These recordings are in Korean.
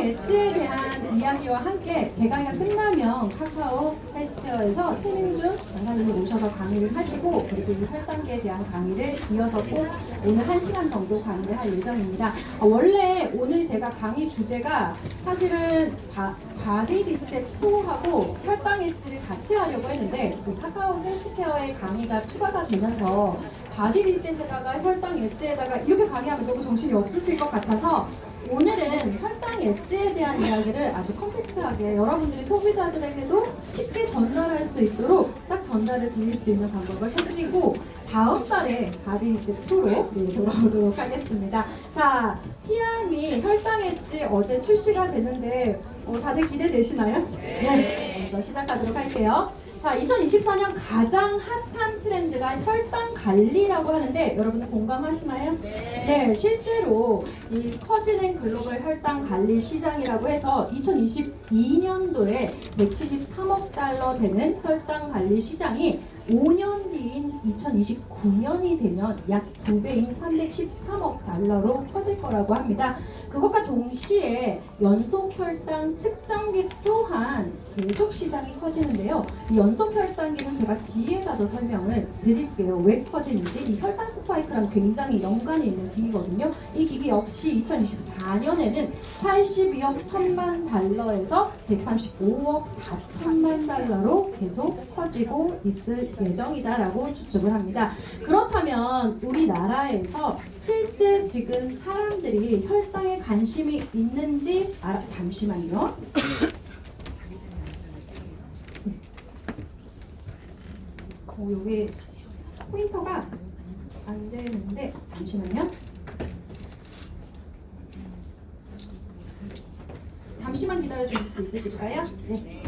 엣지에 대한 이야기와 함께 제 강의가 끝나면 카카오 헬스케어에서 최민준 강사님이 오셔서 강의를 하시고, 그리고 이 혈당계에 대한 강의를 이어서 꼭 오늘 1시간 정도 강의를 할 예정입니다. 원래 오늘 제가 강의 주제가 사실은 바디 리셋 2하고 혈당 엣지를 같이 하려고 했는데, 그 카카오 헬스케어의 강의가 추가가 되면서 바디 리셋에다가 혈당 엣지에다가 이렇게 강의하면 너무 정신이 없으실 것 같아서 오늘은 혈당 엣지에 대한 이야기를 아주 컴팩트하게 여러분들이 소비자들에게도 쉽게 전달할 수 있도록 딱 전달을 드릴 수 있는 방법을 해드리고, 다음 달에 바디 리셋 2로 돌아오도록 하겠습니다. 자, PR미 혈당 엣지 어제 출시가 되는데 다들 기대되시나요? 네, 먼저 시작하도록 할게요. 자, 2024년 가장 핫한 트렌드가 혈당 관리라고 하는데 여러분들 공감하시나요? 네, 실제로 이 커지는 글로벌 혈당 관리 시장이라고 해서 2022년도에 173억 달러 되는 혈당 관리 시장이 5년 뒤인 2029년이 되면 약 2배인 313억 달러로 커질 거라고 합니다. 그것과 동시에 연속 혈당 측정기 또한 계속 시장이 커지는데요. 이 연속 혈당기는 제가 뒤에 가서 설명을 드릴게요. 왜 커지는지. 이 혈당 스파이크랑 굉장히 연관이 있는 기기거든요. 이 기기 역시 2024년에는 82억 1천만 달러에서 135억 4천만 달러로 계속 커지고 있을 예정이다라고 추측을 합니다. 그렇다면 우리나라에서 실제 지금 사람들이 혈당에 관심이 있는지 잠시만요. 여기 포인터가 안 되는데 잠시만요. 잠시만 기다려 주실 수 있으실까요? 네.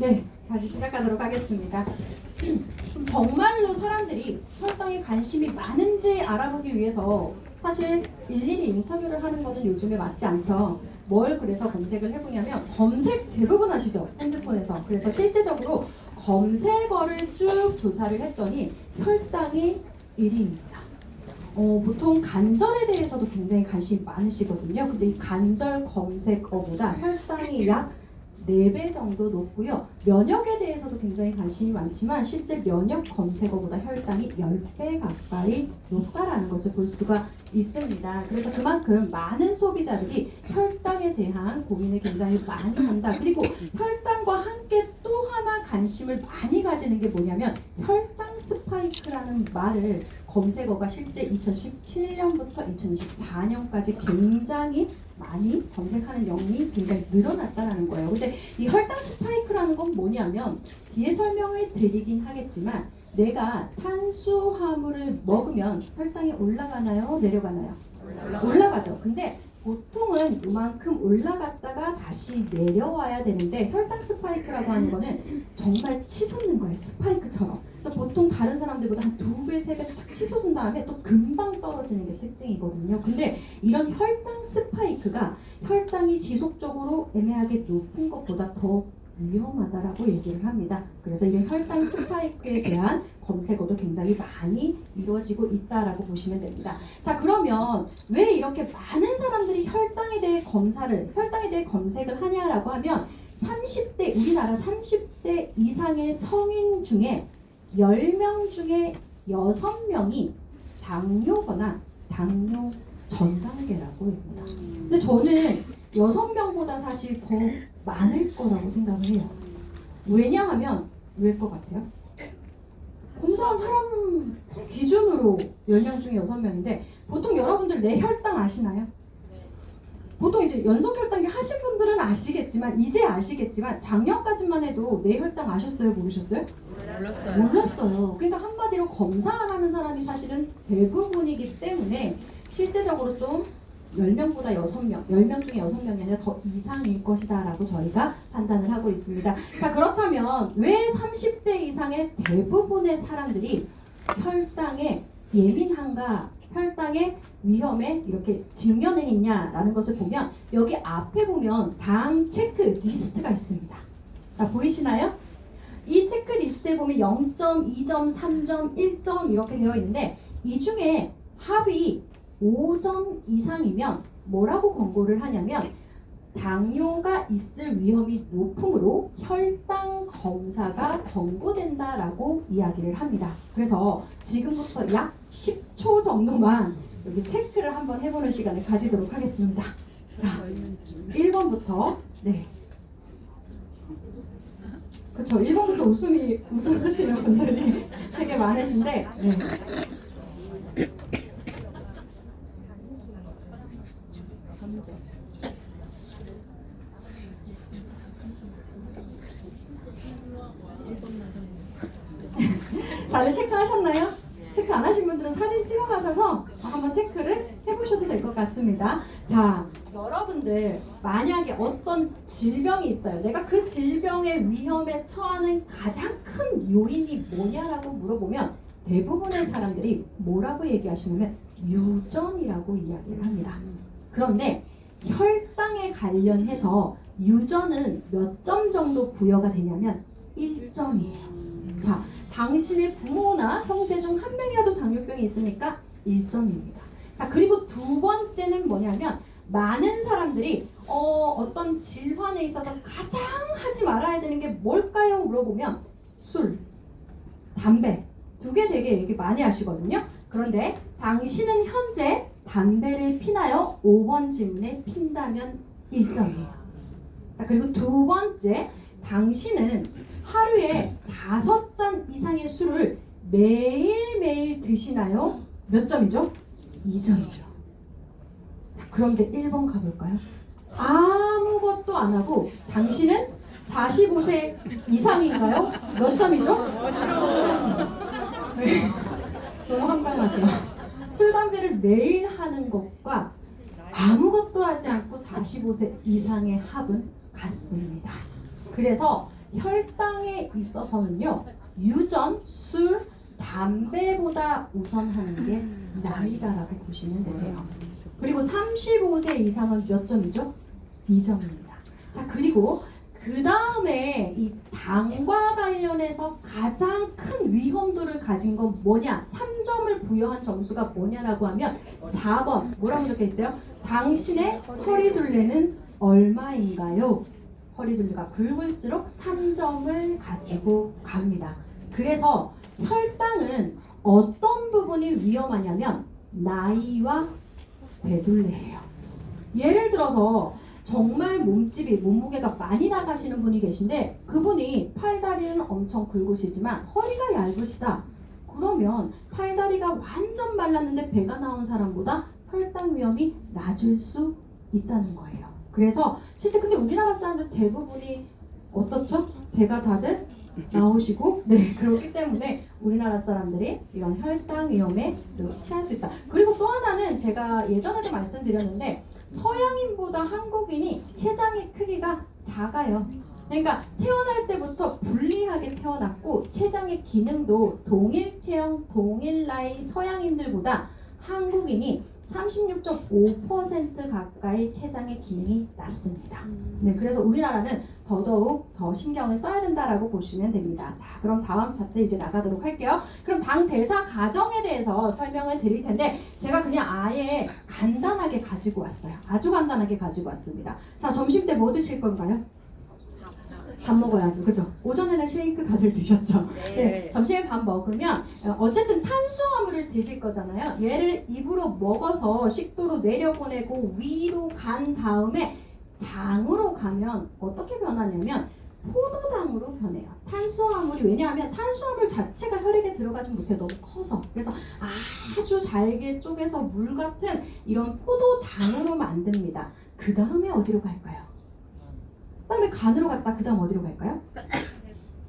네, 다시 시작하도록 하겠습니다. 정말로 사람들이 혈당에 관심이 많은지 알아보기 위해서 사실 일일이 인터뷰를 하는 것은 요즘에 맞지 않죠. 뭘 그래서 검색을 해보냐면, 검색 대부분 하시죠, 핸드폰에서. 그래서 실제적으로 검색어를 쭉 조사를 했더니 혈당이 1위입니다. 보통 간절에 대해서도 굉장히 관심이 많으시거든요. 근데 이 간절 검색어보다 혈당이 약 4배 정도 높고요. 면역에 대해서도 굉장히 관심이 많지만 실제 면역 검색어보다 혈당이 10배 가까이 높다라는 것을 볼 수가 있습니다. 그래서 그만큼 많은 소비자들이 혈당에 대한 고민을 굉장히 많이 한다. 그리고 혈당과 함께 또 하나 관심을 많이 가지는 게 뭐냐면, 혈당 스파이크라는 말을 검색어가 실제 2017년부터 2024년까지 굉장히 많이 검색하는 영이 굉장히 늘어났다는 거예요. 근데 이 혈당 스파이크라는 건 뭐냐면, 뒤에 설명을 드리긴 하겠지만 내가 탄수화물을 먹으면 혈당이 올라가나요? 내려가나요? 올라가죠. 근데 보통은 이만큼 올라갔다가 다시 내려와야 되는데, 혈당 스파이크라고 하는 거는 정말 치솟는 거예요. 스파이크처럼. 그래서 보통 다른 사람들보다 한 2배, 3배 딱 치솟은 다음에 또 금방 떨어지는 게 특징이거든요. 근데 이런 혈당 스파이크가 혈당이 지속적으로 애매하게 높은 것보다 더 위험하다라고 얘기를 합니다. 그래서 이런 혈당 스파이크에 대한 검색어도 굉장히 많이 이루어지고 있다라고 보시면 됩니다. 자, 그러면 왜 이렇게 많은 사람들이 혈당에 대해 검색을 하냐라고 하면, 30대, 우리나라 30대 이상의 성인 중에 10명 중에 6명이 당뇨거나 당뇨 전 단계라고 합니다. 근데 저는 6명보다 사실 더 많을 거라고 생각을 해요. 왜냐하면, 왜일 것 같아요? 검사한 사람 기준으로 10명 중에 6명인데, 보통 여러분들 내 혈당 아시나요? 보통 이제 연속혈당계 하신 분들은 아시겠지만 이제 아시겠지만 작년까지만 해도 뇌혈당 아셨어요? 모르셨어요? 몰랐어요. 몰랐어요. 그러니까 한마디로 검사하는 사람이 사실은 대부분이기 때문에 실제적으로 좀 10명보다 6명, 10명 중에 6명이 아니라 더 이상일 것이다 라고 저희가 판단을 하고 있습니다. 자, 그렇다면 왜 30대 이상의 대부분의 사람들이 혈당에 예민한가, 혈당의 위험에 이렇게 직면해 있냐라는 것을 보면 여기 앞에 보면 당 체크 리스트가 있습니다. 자, 보이시나요? 이 체크리스트에 보면 0점, 2점, 3점, 1점 이렇게 되어 있는데 이 중에 합이 5점 이상이면 뭐라고 권고를 하냐면 당뇨가 있을 위험이 높으므로 혈당 검사가 권고된다라고 이야기를 합니다. 그래서 지금부터 약 10초 정도만 여기 체크를 한번 해보는 시간을 가지도록 하겠습니다. 자, 1번부터 네. 그렇죠. 1번부터 웃음하시는 분들이 되게 많으신데 네. 다들 체크하셨나요? 체크 안 하신 분들은 사진 찍어가셔서 한번 체크를 해보셔도 될 것 같습니다. 자, 여러분들 만약에 어떤 질병이 있어요. 내가 그 질병의 위험에 처하는 가장 큰 요인이 뭐냐라고 물어보면 대부분의 사람들이 뭐라고 얘기하시냐면 유전이라고 이야기를 합니다. 그런데 혈당에 관련해서 유전은 몇 점 정도 부여가 되냐면 1점이에요. 자, 당신의 부모나 형제 중 한 명이라도 당뇨병이 있으니까 1점입니다. 자, 그리고 두 번째는 뭐냐면 많은 사람들이 어떤 질환에 있어서 가장 하지 말아야 되는 게 뭘까요? 물어보면 술, 담배 두 개 되게 얘기 많이 하시거든요. 그런데 당신은 현재 담배를 피나요? 5번 질문에 핀다면 1점이에요. 자, 그리고 두 번째, 당신은 하루에 5잔 이상의 술을 매일매일 드시나요? 몇 점이죠? 2점이죠. 자, 그런데 1번 가볼까요? 아무것도 안 하고 당신은 45세 이상인가요? 몇 점이죠? 네. 너무 황당하죠? 술, 담배를 매일 하는 것과 아무것도 하지 않고 45세 이상의 합은 같습니다. 그래서 혈당에 있어서는요, 유전, 술, 담배보다 우선하는 게 나이다라고 보시면 되세요. 그리고 35세 이상은 몇 점이죠? 2점입니다. 자, 그리고 그 다음에 이 당과 관련해서 가장 큰 위험도를 가진 건 뭐냐? 3점을 부여한 점수가 뭐냐라고 하면 4번 뭐라고 적혀 있어요? 당신의 허리둘레는 얼마인가요? 허리둘레가 굵을수록 3점을 가지고 갑니다. 그래서 혈당은 어떤 부분이 위험하냐면 나이와 배둘레예요. 예를 들어서 정말 몸무게가 많이 나가시는 분이 계신데 그분이 팔다리는 엄청 굵으시지만 허리가 얇으시다. 그러면 팔다리가 완전 말랐는데 배가 나온 사람보다 혈당 위험이 낮을 수 있다는 거예요. 그래서 실제 근데 우리나라 사람들 대부분이 어떻죠? 배가 다들 나오시고 네, 그렇기 때문에 우리나라 사람들이 이런 혈당 위험에 취할 수 있다. 그리고 또 하나는 제가 예전에도 말씀드렸는데 서양인보다 한국인이 체장의 크기가 작아요. 그러니까 태어날 때부터 불리하게 태어났고 체장의 기능도 동일 체형, 동일 나이 서양인들보다 한국인이 36.5% 가까이 체장의 기능이 낮습니다. 네, 그래서 우리나라는 더더욱 더 신경을 써야 된다라고 보시면 됩니다. 자, 그럼 다음 차트 이제 나가도록 할게요. 그럼 당 대사 과정에 대해서 설명을 드릴 텐데 제가 그냥 아예 간단하게 가지고 왔어요. 아주 간단하게 가지고 왔습니다. 자, 점심 때 뭐 드실 건가요? 밥 먹어야죠. 그죠? 오전에는 쉐이크 다들 드셨죠? 네. 점심에 밥 먹으면 어쨌든 탄수화물을 드실 거잖아요. 얘를 입으로 먹어서 식도로 내려보내고 위로 간 다음에 장으로 가면 어떻게 변하냐면 포도당으로 변해요. 탄수화물이 왜냐하면 탄수화물 자체가 혈액에 들어가지 못해 너무 커서 그래서 아주 잘게 쪼개서 물 같은 이런 포도당으로 만듭니다. 그 다음에 어디로 갈까요? 그 다음에 간으로 갔다 그 다음 어디로 갈까요?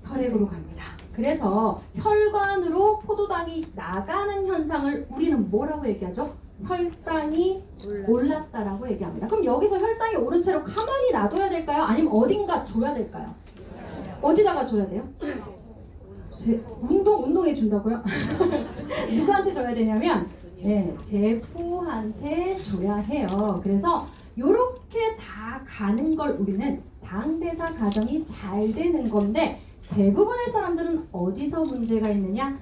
혈액으로 갑니다. 그래서 혈관으로 포도당이 나가는 현상을 우리는 뭐라고 얘기하죠? 혈당이 올랐다라고 얘기합니다. 그럼 여기서 혈당이 오른 채로 가만히 놔둬야 될까요? 아니면 어딘가 줘야 될까요? 어디다가 줘야 돼요? 운동해 준다고요? 누구한테 줘야 되냐면 세포한테 줘야 해요. 그래서 이렇게 다 가는 걸 우리는 당대사 과정이 잘 되는 건데 대부분의 사람들은 어디서 문제가 있느냐?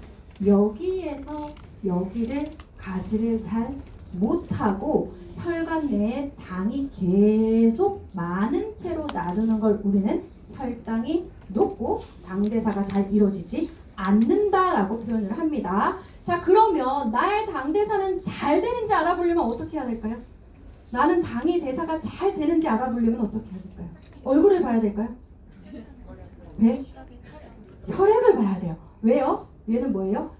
여기에서 여기를 가지를 잘 못하고 혈관 내에 당이 계속 많은 채로 놔두는 걸 우리는 혈당이 높고 당대사가 잘 이루어지지 않는다라고 표현을 합니다. 자, 그러면 나의 당대사는 잘 되는지 알아보려면 어떻게 해야 될까요? 나는 당의 대사가 잘 되는지 알아보려면 어떻게 해야 될까요? 얼굴을 봐야 될까요? 배? 혈액을 봐야 돼요. 왜요? 얘는 뭐예요?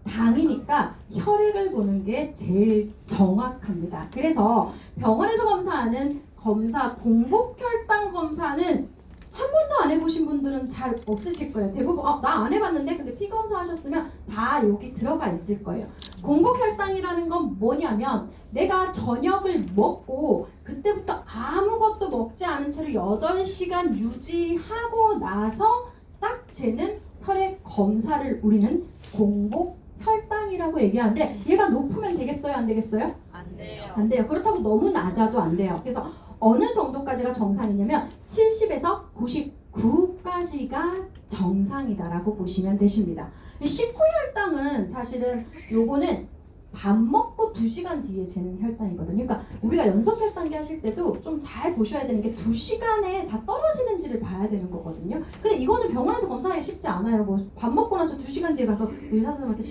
혈당이니까 혈액을 보는 게 제일 정확합니다. 그래서 병원에서 검사하는 검사, 공복혈당 검사는 한 번도 안 해보신 분들은 잘 없으실 거예요. 대부분 나 안 해봤는데 근데 피 검사 하셨으면 다 여기 들어가 있을 거예요. 공복혈당이라는 건 뭐냐면 내가 저녁을 먹고 그때부터 아무것도 먹지 않은 채로 8시간 유지하고 나서 딱 재는 혈액 검사를 우리는 공복혈당이라고 얘기하는데 얘가 높으면 되겠어요? 안 되겠어요? 안 돼요. 안 돼요. 그렇다고 너무 낮아도 안 돼요. 그래서 어느 정도까지가 정상이냐면 70에서 99까지가 정상이다라고 보시면 되십니다. 식후혈당은 사실은 요거는 밥 먹고 2시간 뒤에 재는 혈당이거든요. 그러니까 우리가 연속혈당기 하실 때도 좀 잘 보셔야 되는 게 2시간에 다 떨어지는지를 봐야 되는 거거든요. 근데 이거는 병원에서 검사하기 쉽지 않아요. 뭐 밥 먹고 나서 2시간 뒤에 가서 의사 선생님한테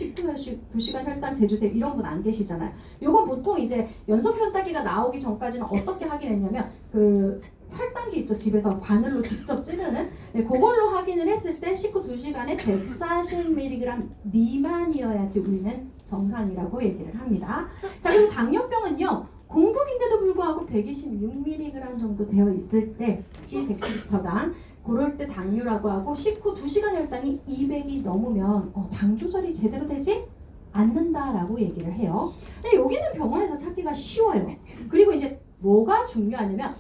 2시간 혈당 재주세요 이런 분 안 계시잖아요. 요건 보통 이제 연속혈당기가 나오기 전까지는 어떻게 확인했냐면 그 혈당기 있죠. 집에서 바늘로 직접 찌르는 그걸로 확인을 했을 때 식후 2시간에 140mg 미만이어야지 우리는 정상이라고 얘기를 합니다. 자, 그리고 당뇨병은요. 공복인데도 불구하고 126mg 정도 되어 있을 때 100ml당 그럴 때 당뇨라고 하고 식후 2시간 혈당이 200이 넘으면 당 조절이 제대로 되지 않는다라고 얘기를 해요. 근데 여기는 병원에서 찾기가 쉬워요. 그리고 이제 뭐가 중요하냐면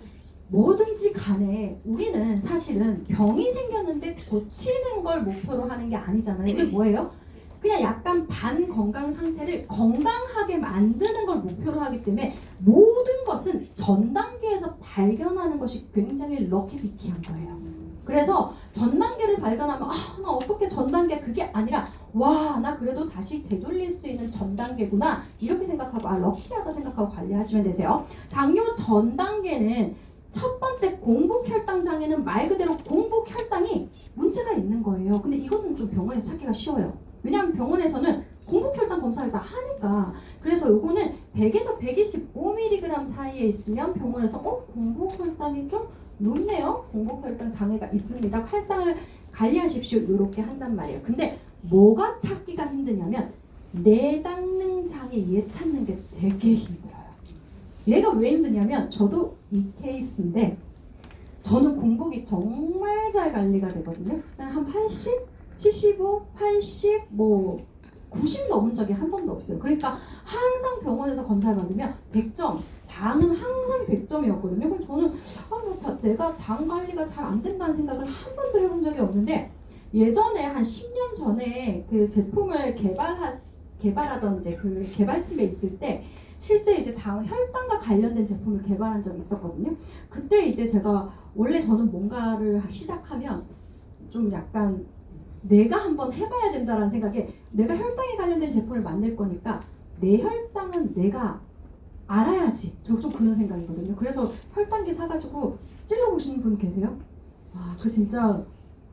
뭐든지 간에 우리는 사실은 병이 생겼는데 고치는 걸 목표로 하는 게 아니잖아요. 이게 뭐예요? 그냥 약간 반건강 상태를 건강하게 만드는 걸 목표로 하기 때문에 모든 것은 전 단계에서 발견하는 것이 굉장히 럭키비키한 거예요. 그래서 전 단계를 발견하면 나 어떻게 전 단계 그게 아니라 와, 나 그래도 다시 되돌릴 수 있는 전 단계구나 이렇게 생각하고 럭키하다 생각하고 관리하시면 되세요. 당뇨 전 단계는 첫 번째 공복혈당 장애는 말 그대로 공복혈당이 문제가 있는 거예요. 근데 이거는 좀 병원에서 찾기가 쉬워요. 왜냐하면 병원에서는 공복혈당 검사를 다 하니까. 그래서 요거는 100에서 125mg 사이에 있으면 병원에서 공복혈당이 좀 높네요. 공복혈당 장애가 있습니다. 혈당을 관리하십시오. 이렇게 한단 말이에요. 근데 뭐가 찾기가 힘드냐면 내당능 장애 얘 찾는 게 되게 힘들어요. 얘가 왜 힘드냐면 저도 이 케이스인데 저는 공복이 정말 잘 관리가 되거든요. 한 80, 75, 80, 90 넘은 적이 한 번도 없어요. 그러니까 항상 병원에서 검사를 받으면 100점, 당은 항상 100점이었거든요. 그럼 저는 제가 당 관리가 잘 안 된다는 생각을 한 번도 해본 적이 없는데 예전에 한 10년 전에 그 제품을 개발하던 이제 그 개발팀에 있을 때 실제 이제 혈당과 관련된 제품을 개발한 적이 있었거든요. 그때 이제 제가 원래 저는 뭔가를 시작하면 좀 약간 내가 한번 해봐야 된다라는 생각에 내가 혈당에 관련된 제품을 만들 거니까 내 혈당은 내가 알아야지. 저 좀 그런 생각이거든요. 그래서 혈당기 사가지고 찔러보시는 분 계세요? 그 진짜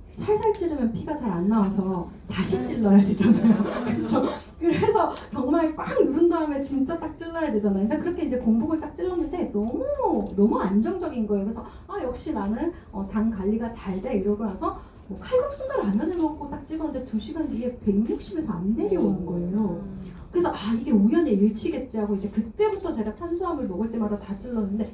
살살 찌르면 피가 잘 안 나와서 다시 찔러야 되잖아요. 그렇죠? 그래서 정말 꽉 누른 다음에 진짜 딱 찔러야 되잖아요. 그래서 그렇게 이제 공복을 딱 찔렀는데 너무 안정적인 거예요. 그래서 역시 나는 당 관리가 잘 돼 이러고 나서 칼국수나 라면을 먹고 딱 찍었는데 2시간 뒤에 160에서 안 내려오는 거예요. 그래서 이게 우연의 일치겠지 하고 이제 그때부터 제가 탄수화물 먹을 때마다 다 찔렀는데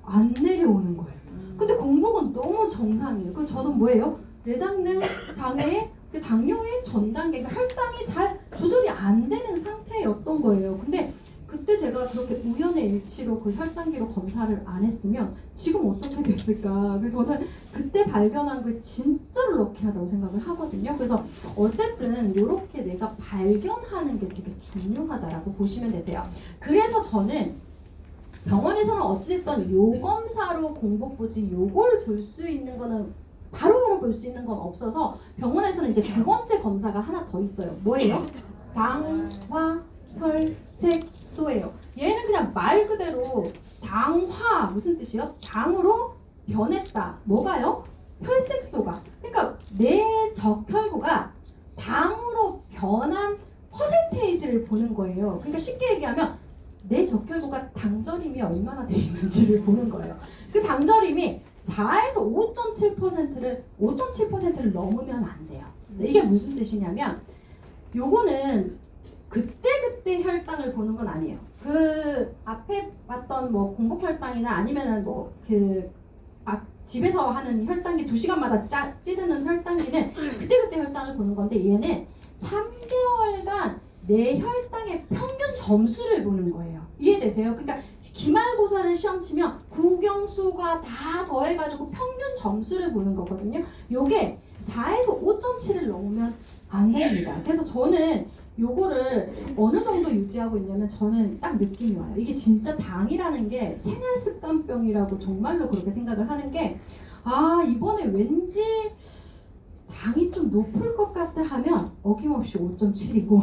안 내려오는 거예요. 근데 공복은 너무 정상이에요. 그 저는 뭐예요? 뇌당능 장애, 당뇨의 전 단계, 혈당이 잘 조절이 안 되는 상태였던 거예요. 근데 그때 제가 그렇게 우연의 일치로 그 혈당기로 검사를 안 했으면 지금 어떻게 됐을까. 그래서 저는 그때 발견한 걸 진짜로 럭키하다고 생각을 하거든요. 그래서 어쨌든 이렇게 내가 발견하는 게 되게 중요하다라고 보시면 되세요. 그래서 저는 병원에서는 어찌됐든 요 검사로 공복부지 요걸 볼 수 있는 거는 바로바로 볼 수 있는 건 없어서 병원에서는 이제 두 번째 검사가 하나 더 있어요. 뭐예요? 당화혈색소예요. 얘는 그냥 말 그대로 당화 무슨 뜻이요? 당으로 변했다. 뭐가요? 혈색소가. 그러니까 내 적혈구가 당으로 변한 퍼센테이지를 보는 거예요. 그러니까 쉽게 얘기하면 내 적혈구가 당절임이 얼마나 돼 있는지를 보는 거예요. 그 당절임이 4에서 5.7%를 넘으면 안 돼요. 이게 무슨 뜻이냐면 요거는 그때 혈당을 보는 건 아니에요. 그 앞에 봤던 뭐 공복 혈당이나 아니면은 뭐 그 집에서 하는 혈당기 2시간마다 찌르는 혈당기는 그때 혈당을 보는 건데 얘는 3개월간 내 혈당의 평균 점수를 보는 거예요. 이해되세요? 그러니까 기말고사를 시험 치면 국영수가 다 더해가지고 평균 점수를 보는 거거든요. 요게 4에서 5.7을 넘으면 안 됩니다. 그래서 저는 요거를 어느 정도 유지하고 있냐면 저는 딱 느낌이 와요. 이게 진짜 당이라는 게 생활습관병이라고 정말로 그렇게 생각을 하는 게 이번에 왠지 당이 좀 높을 것 같다 하면 어김없이 5.7이고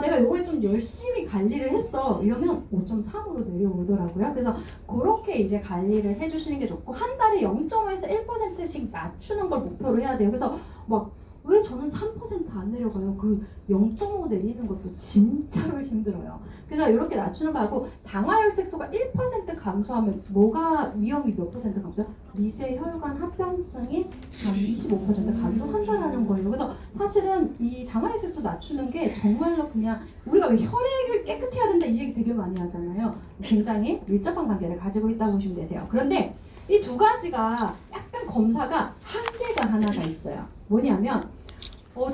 내가 요거에 좀 열심히 관리를 했어 이러면 5.3으로 내려오더라고요. 그래서 그렇게 이제 관리를 해주시는 게 좋고 한 달에 0.5에서 1%씩 낮추는 걸 목표로 해야 돼요. 그래서 막 왜 저는 3% 안 내려가요? 그 0.5 내리는 것도 진짜로 힘들어요. 그래서 이렇게 낮추는 거 하고 당화혈색소가 1% 감소하면 뭐가 위험이 몇 퍼센트 감소해요? 미세혈관 합병증이 한 25% 감소한다는 거예요. 그래서 사실은 이 당화혈색소 낮추는 게 정말로 그냥 우리가 왜 혈액을 깨끗해야 된다 이 얘기 되게 많이 하잖아요. 굉장히 밀접한 관계를 가지고 있다고 보시면 되세요. 그런데 이 두 가지가 약간 검사가 한계가 하나가 있어요. 뭐냐면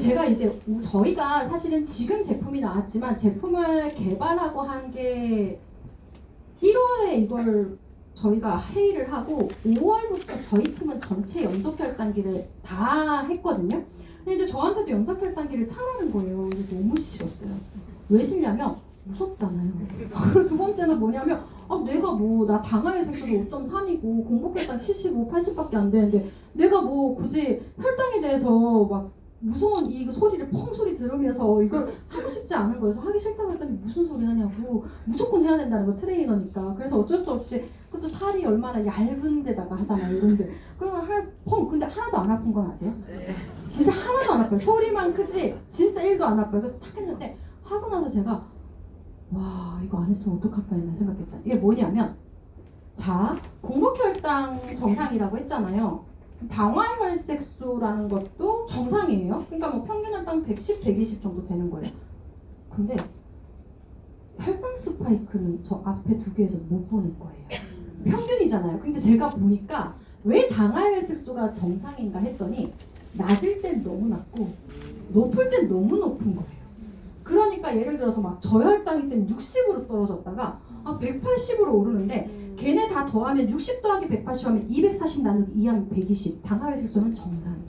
제가 이제 저희가 사실은 지금 제품이 나왔지만 제품을 개발하고 한 게 1월에 이걸 저희가 회의를 하고 5월부터 저희 팀은 전체 연속혈당기를 다 했거든요. 근데 이제 저한테도 연속혈당기를 차라는 거예요. 이게 너무 싫었어요. 왜 싫냐면 무섭잖아요. 그리고 두 번째는 뭐냐면 내가 뭐 나 당화혈색소도 5.3이고 공복혈당 75, 80밖에 안 되는데 내가 뭐 굳이 혈당에 대해서 막 무서운 이 소리를 펑 소리 들으면서 이걸 하고 싶지 않은 거여서 하기 싫다고 했더니 무슨 소리 하냐고 무조건 해야 된다는 거 트레이너니까. 그래서 어쩔 수 없이 그것도 살이 얼마나 얇은 데다가 하잖아요. 이런데 그러면 펑 근데 하나도 안 아픈 건 아세요? 진짜 하나도 안 아파요. 소리만 크지 진짜 1도 안 아파요. 그래서 탁 했는데 하고 나서 제가 와 이거 안 했으면 어떡할 뻔했나 생각했잖아요. 이게 뭐냐면 자 공복혈당 정상이라고 했잖아요. 당화혈색소라는 것도 정상이에요. 그러니까 뭐 평균 혈당 110, 120 정도 되는 거예요. 근데 혈당 스파이크는 저 앞에 두 개에서 못 보는 거예요. 평균이잖아요. 근데 제가 보니까 왜 당화혈색소가 정상인가 했더니 낮을 땐 너무 낮고 높을 땐 너무 높은 거예요. 그러니까 예를 들어서 막 저혈당일 땐 60으로 떨어졌다가 180으로 오르는데 걔네 다 더하면 60 더하기 180 하면 240 나누기 2 하면 120. 당화혈색소는 정상이에요.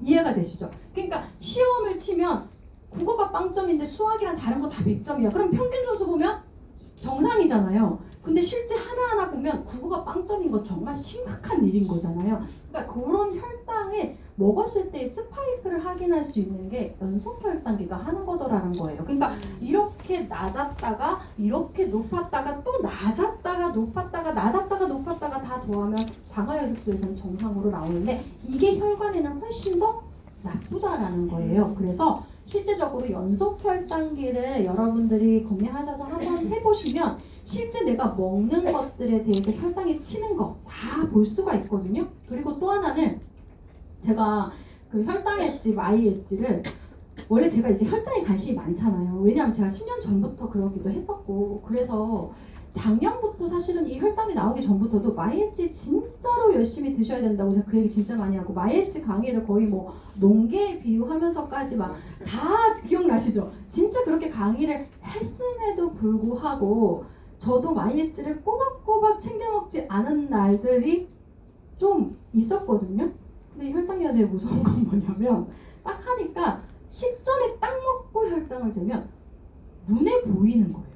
이해가 되시죠? 그러니까 시험을 치면 국어가 빵점인데 수학이랑 다른 거 다 100점이야. 그럼 평균 점수 보면 정상이잖아요. 근데 실제 하나하나 보면 국어가 빵점인 건 정말 심각한 일인 거잖아요. 그러니까 그런 혈당을 먹었을 때 스파이크를 확인할 수 있는 게 연속혈당기가 하는 거더라는 거예요. 그러니까 이렇게 낮았다가 이렇게 높았다가 또 낮았다가 높았다가 낮았다가 높았다가 다 더하면 당화혈색소에서는 정상으로 나오는데 이게 혈관에는 훨씬 더 나쁘다라는 거예요. 그래서 실제적으로 연속혈당기를 여러분들이 구매하셔서 한번 해보시면 실제 내가 먹는 것들에 대해서 혈당이 치는 거 다 볼 수가 있거든요. 그리고 또 하나는 제가 그 혈당 엣지, 마이 엣지를 원래 제가 이제 혈당에 관심이 많잖아요. 왜냐하면 제가 10년 전부터 그러기도 했었고, 그래서 작년부터 사실은 이 혈당이 나오기 전부터도 마이애지 진짜로 열심히 드셔야 된다고 제가 그 얘기 진짜 많이 하고, 마이애지 강의를 거의 뭐 농계에 비유하면서까지 막 다 기억나시죠? 진짜 그렇게 강의를 했음에도 불구하고 저도 마이애지를 꼬박꼬박 챙겨 먹지 않은 날들이 좀 있었거든요. 근데 이 혈당이 되게 무서운 건 뭐냐면, 딱 하니까 식전에 딱 먹고 혈당을 재면 눈에 보이는 거예요.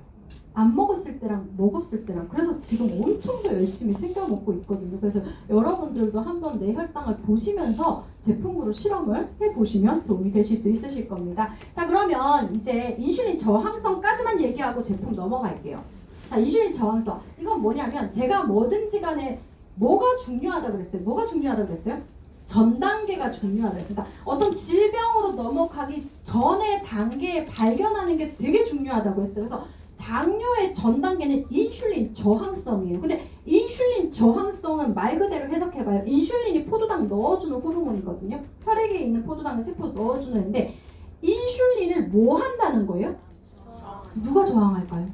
안 먹었을 때랑 먹었을 때랑. 그래서 지금 엄청 더 열심히 챙겨 먹고 있거든요. 그래서 여러분들도 한번 내 혈당을 보시면서 제품으로 실험을 해보시면 도움이 되실 수 있으실 겁니다. 자, 그러면 이제 인슐린 저항성까지만 얘기하고 제품 넘어갈게요. 자, 인슐린 저항성. 이건 뭐냐면 제가 뭐든지 간에 뭐가 중요하다고 그랬어요? 뭐가 중요하다고 그랬어요? 전 단계가 중요하다. 그러니까 어떤 질병으로 넘어가기 전의 단계에 발견하는 게 되게 중요하다고 했어요. 그래서 당뇨의 전 단계는 인슐린 저항성이에요. 근데 인슐린 저항성은 말 그대로 해석해봐요. 인슐린이 포도당 넣어주는 호르몬이거든요. 혈액에 있는 포도당을 세포 넣어주는데, 인슐린을 뭐 한다는 거예요? 누가 저항할까요?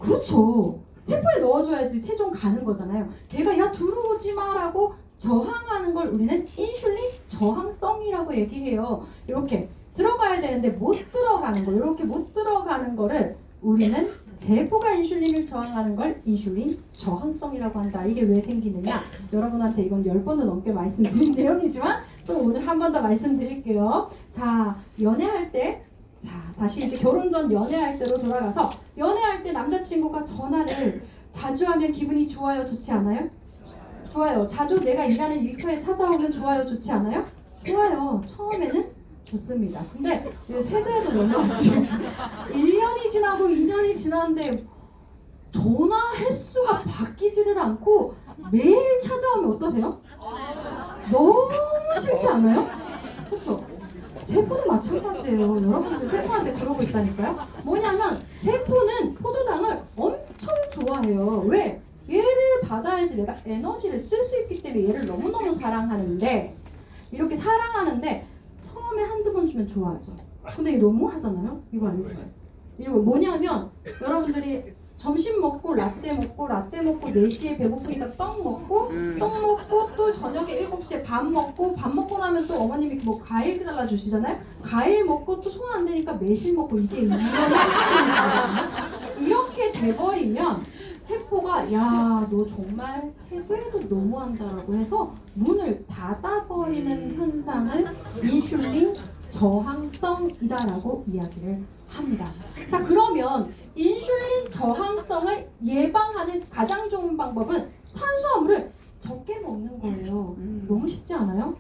그렇죠. 세포에 넣어줘야지 체중 가는 거잖아요. 걔가 야 들어오지 마라고 저항하는 걸 우리는 인슐린 저항성이라고 얘기해요. 이렇게 들어가야 되는데 못 들어가는 거, 이렇게 못 들어가는 거를 우리는 세포가 인슐린을 저항하는 걸 인슐린 저항성이라고 한다. 이게 왜 생기느냐? 여러분한테 이건 10번도 넘게 말씀드린 내용이지만 또 오늘 한 번 더 말씀드릴게요. 자, 연애할 때, 자, 다시 이제 결혼 전 연애할 때로 돌아가서, 연애할 때 남자친구가 전화를 자주 하면 기분이 좋아요, 좋지 않아요? 좋아요. 자주 내가 일하는 일터에 찾아오면 좋아요, 좋지 않아요? 좋아요. 처음에는 좋습니다. 근데 해도 해도 넘어가지. 1년이 지나고 2년이 지났는데 전화 횟수가 바뀌지를 않고 매일 찾아오면 어떠세요? 너무 싫지 않아요? 그렇죠? 세포도 마찬가지예요. 여러분들 세포한테 그러고 있다니까요. 뭐냐면 세포는 포도당을 엄청 좋아해요. 왜? 얘를 받아야지 내가 에너지를 쓸 수 있기 때문에 얘를 너무너무 사랑하는데, 이렇게 사랑하는데 처음에 한두 번 주면 좋아하죠. 근데 이게 너무 하잖아요? 이거 아니에요. 이거 뭐냐면 여러분들이 점심 먹고 라떼 먹고 4시에 배고프니까 떡 먹고 또 저녁에 7시에 밥 먹고 나면 또 어머님이 뭐 과일 달라 주시잖아요. 과일 먹고 또 소화 안 되니까 매실 먹고, 이게 이렇게 돼버리면 세포가 야, 너 정말 해도 해도 너무한다라고 해서 문을 닫아버리는 현상을 인슐린 저항성이다라고 이야기를 합니다. 자, 그러면 인슐린 저항성을 예방하는 가장 좋은 방법은 탄수화물을 적게 먹는 거예요. 너무 쉽지 않아요?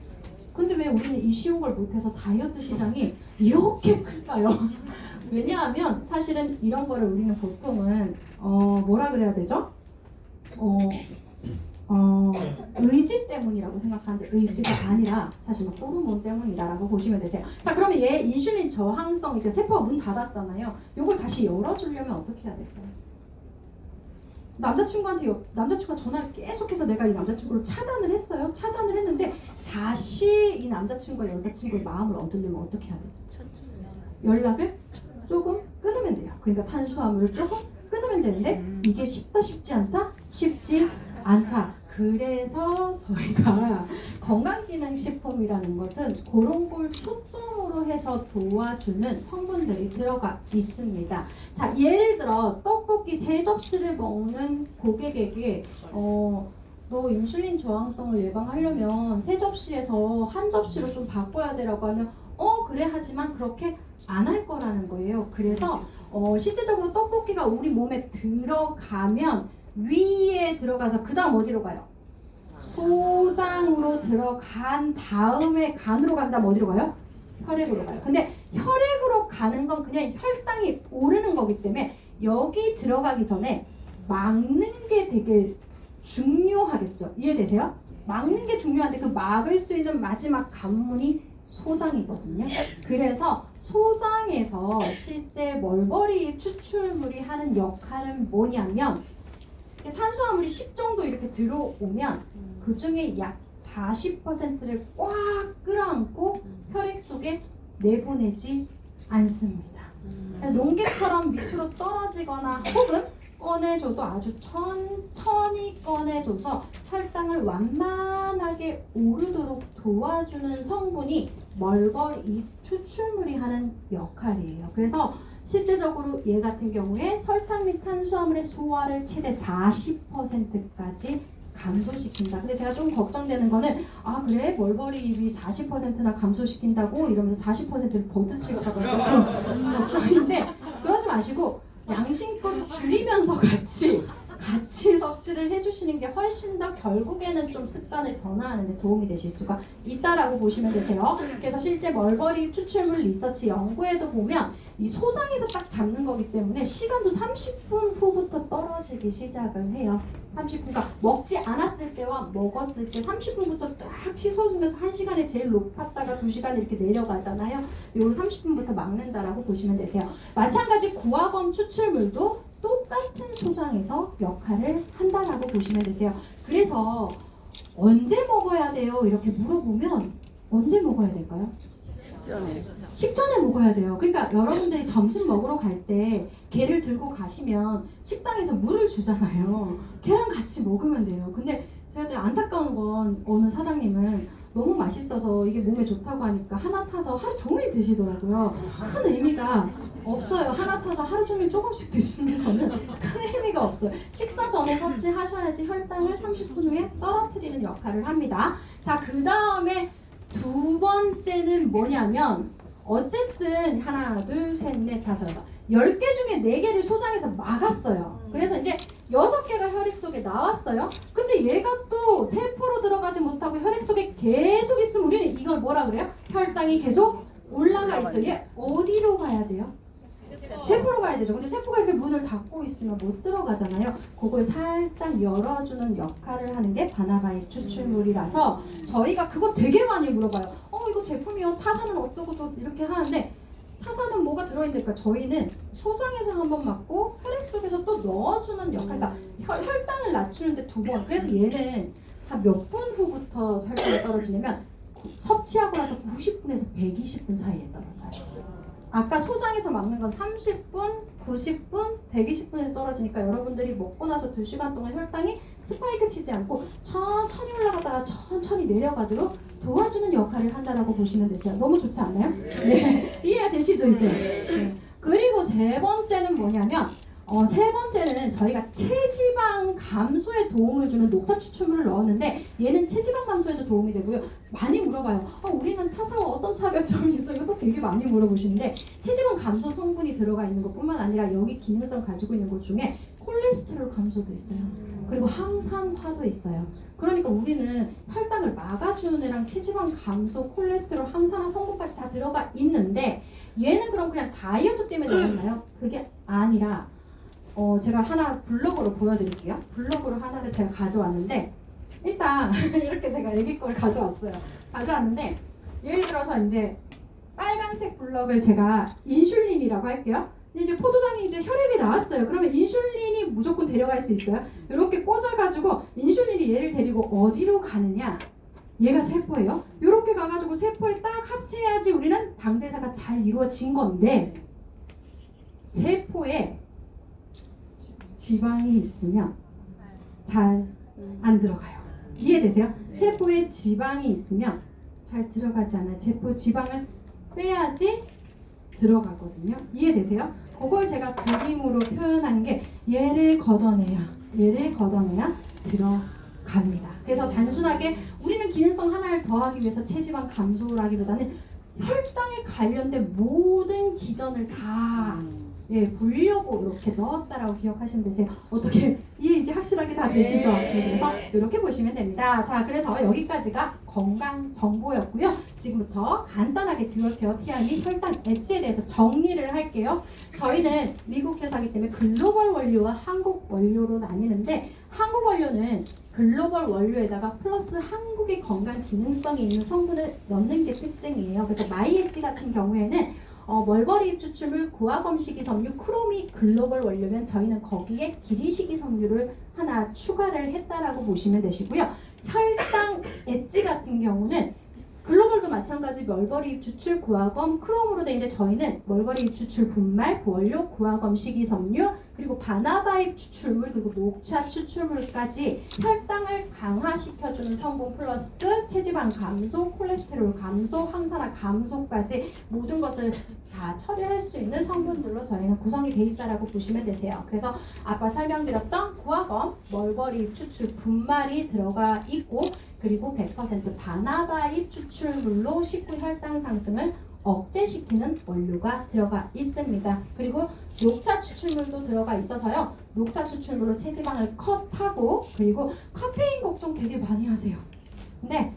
근데 왜 우리는 이 쉬운 걸 못해서 다이어트 시장이 이렇게 클까요? 왜냐하면 사실은 이런 거를 우리는 보통은 뭐라 그래야 되죠? 의지 때문이라고 생각하는데 의지가 아니라 사실 호르몬 때문이다라고 보시면 되세요. 자, 그러면 얘 인슐린 저항성, 이제 세포가 문 닫았잖아요. 이걸 다시 열어주려면 어떻게 해야 될까요? 남자친구가 전화를 계속해서 내가 이 남자친구를 차단을 했어요. 차단을 했는데 다시 이 남자친구와 여자친구의 마음을 얻으려면 어떻게 해야 되죠? 연락을 조금 끊으면 돼요. 그러니까 탄수화물을 조금 끊으면 되는데 이게 쉽다 쉽지 않다? 쉽지 않다. 그래서 저희가 건강기능식품이라는 것은 그런 걸 초점으로 해서 도와주는 성분들이 들어가 있습니다. 자, 예를 들어 떡볶이 3접시를 먹는 고객에게 너 인슐린 저항성을 예방하려면 3접시에서 1접시로 좀 바꿔야 되라고 하면 그래, 하지만 그렇게 안 할 거라는 거예요. 그래서 실제적으로 떡볶이가 우리 몸에 들어가면 위에 들어가서 그 다음 어디로 가요? 소장으로 들어간 다음에 간으로 간 다음 어디로 가요? 혈액으로 가요. 근데 혈액으로 가는 건 그냥 혈당이 오르는 거기 때문에 여기 들어가기 전에 막는 게 되게 중요하겠죠. 이해되세요? 막는 게 중요한데 그 막을 수 있는 마지막 관문이 소장이거든요. 그래서 소장에서 실제 멀버리 추출물이 하는 역할은 뭐냐면, 탄수화물이 10 정도 이렇게 들어오면 그 중에 약 40%를 꽉 끌어안고 혈액 속에 내보내지 않습니다. 농개처럼 밑으로 떨어지거나 혹은 꺼내줘도 아주 천천히 꺼내줘서 혈당을 완만하게 오르도록 도와주는 성분이 멀버리 추출물이 하는 역할이에요. 그래서 실제적으로 얘 같은 경우에 설탕 및 탄수화물의 소화를 최대 40%까지 감소시킨다. 근데 제가 좀 걱정되는 거는 아 그래? 멀버리 잎이 40%나 감소시킨다고? 이러면서 40%를 더 드시려고 그런 걱정인데 그러지 마시고 양심껏 줄이면서 같이 섭취를 해주시는 게 훨씬 더 결국에는 좀 습관을 변화하는 데 도움이 되실 수가 있다라고 보시면 되세요. 그래서 실제 멀버리 추출물 리서치 연구에도 보면 이 소장에서 딱 잡는 거기 때문에 시간도 30분 후부터 떨어지기 시작을 해요. 30분, 그러니까 먹지 않았을 때와 먹었을 때 30분부터 쫙 씻어주면서 1시간에 제일 높았다가 2시간에 이렇게 내려가잖아요. 요걸 30분부터 막는다라고 보시면 되세요. 마찬가지 구화검 추출물도 똑같은 소장에서 역할을 한다라고 보시면 되세요. 그래서 언제 먹어야 돼요? 이렇게 물어보면 언제 먹어야 될까요? 식전에 먹어야 돼요. 그러니까 여러분들이 점심 먹으러 갈 때 걔를 들고 가시면 식당에서 물을 주잖아요. 걔랑 같이 먹으면 돼요. 근데 제가 안타까운 건 어느 사장님은 너무 맛있어서 이게 몸에 좋다고 하니까 하나 타서 하루 종일 드시더라고요. 큰 의미가 없어요. 하나 타서 하루 종일 조금씩 드시는 거는 큰 의미가 없어요. 식사 전에 섭취하셔야지 혈당을 30분 후에 떨어뜨리는 역할을 합니다. 자, 그 다음에 두 번째는 뭐냐면 어쨌든 하나, 둘, 셋, 넷, 다섯, 여섯 10개 중에 4개를 소장에서 막았어요. 그래서 이제 6개가 혈액 속에 나왔어요. 근데 얘가 또 세포로 들어가지 못하고 혈액 속에 계속 있으면 우리는 이걸 뭐라 그래요? 혈당이 계속 올라가 있어요. 얘 어디로 가야 돼요? 세포로 가야 되죠. 근데 세포가 이렇게 문을 닫고 있으면 못 들어가잖아요. 그걸 살짝 열어주는 역할을 하는 게 바나바이 추출물이라서 저희가 그거 되게 많이 물어봐요. 이거 제품이요. 타산은 어떠고 이렇게 하는데 타산은 뭐가 들어있을까? 저희는 소장에서 한번 맞고 혈액 속에서 또 넣어주는 역할. 그러니까 혈당을 낮추는데 2번. 그래서 얘는 한 몇 분 후부터 혈당이 떨어지냐면 섭취하고 나서 90분에서 120분 사이에 떨어져요. 아까 소장에서 막는 건 30분, 90분, 120분에서 떨어지니까 여러분들이 먹고 나서 2시간 동안 혈당이 스파이크 치지 않고 천천히 올라가다가 천천히 내려가도록 도와주는 역할을 한다라고 보시면 되세요. 너무 좋지 않나요? 네. 이해되시죠 이제? 네. 그리고 세 번째는 뭐냐면 세 번째는 저희가 체지방 감소에 도움을 주는 녹차 추출물을 넣었는데 얘는 체지방 감소에도 도움이 되고요. 많이 물어봐요. 우리는 타사와 어떤 차별점이 있어? 이것도 되게 많이 물어보시는데 체지방 감소 성분이 들어가 있는 것뿐만 아니라 여기 기능성 가지고 있는 것 중에 콜레스테롤 감소도 있어요. 그리고 항산화도 있어요. 그러니까 우리는 혈당을 막아주는 애랑 체지방 감소, 콜레스테롤, 항산화 성분까지 다 들어가 있는데 얘는 그럼 그냥 다이어트 때문에 넣었나요? 그게 아니라 제가 하나 블로그로 보여드릴게요. 블로그로 하나를 제가 가져왔는데 일단 이렇게 제가 애기 걸 가져왔는데 예를 들어서 이제 빨간색 블럭을 제가 인슐린이라고 할게요. 이제 포도당이 이제 혈액에 나왔어요. 그러면 인슐린이 무조건 데려갈 수 있어요. 이렇게 꽂아가지고 인슐린이 얘를 데리고 어디로 가느냐? 얘가 세포예요. 이렇게 가가지고 세포에 딱 합체해야지 우리는 당대사가 잘 이루어진 건데 세포에 지방이 있으면 잘 안 들어가요. 이해되세요? 세포에 지방이 있으면 잘 들어가지 않아요. 세포 지방을 빼야지 들어가거든요. 이해되세요? 그걸 제가 그림으로 표현한 게 얘를 걷어내야 들어갑니다. 그래서 단순하게 우리는 기능성 하나를 더하기 위해서 체지방 감소라기보다는 혈당에 관련된 모든 기전을 다 보려고 이렇게 넣었다라고 기억하시면 되세요. 어떻게 이해 이제 확실하게 다 되시죠? 그래서 이렇게 보시면 됩니다. 자, 그래서 여기까지가 건강 정보였고요. 지금부터 간단하게 듀얼 케어 TR미 혈당 엣지에 대해서 정리를 할게요. 저희는 미국 회사이기 때문에 글로벌 원료와 한국 원료로 나뉘는데 한국 원료는 글로벌 원료에다가 플러스 한국의 건강 기능성이 있는 성분을 넣는 게 특징이에요. 그래서 마이엣지 같은 경우에는 멀버리 추출물, 구화검 식이섬유, 크로미 글로벌 원료면 저희는 거기에 기리 식이섬유를 하나 추가를 했다라고 보시면 되시고요. 혈당 엣지 같은 경우는 글로벌도 마찬가지 멀버리 잎 추출, 구화검, 크롬으로 되어 있는데 저희는 멀버리 잎 추출 분말, 부원료, 구화검 식이섬유, 그리고 바나바 잎 추출물, 그리고 녹차 추출물까지 혈당을 강화시켜주는 성분 플러스 체지방 감소, 콜레스테롤 감소, 항산화 감소까지 모든 것을 다 처리할 수 있는 성분들로 저희는 구성이 되어 있다고 보시면 되세요. 그래서 아까 설명드렸던 구화검, 멀버리 잎 추출 분말이 들어가 있고 그리고 100% 바나바 잎 추출물로 식후 혈당 상승을 억제시키는 원료가 들어가 있습니다. 그리고 녹차 추출물도 들어가 있어서요. 녹차 추출물로 체지방을 컷하고 그리고 카페인 걱정 되게 많이 하세요. 근데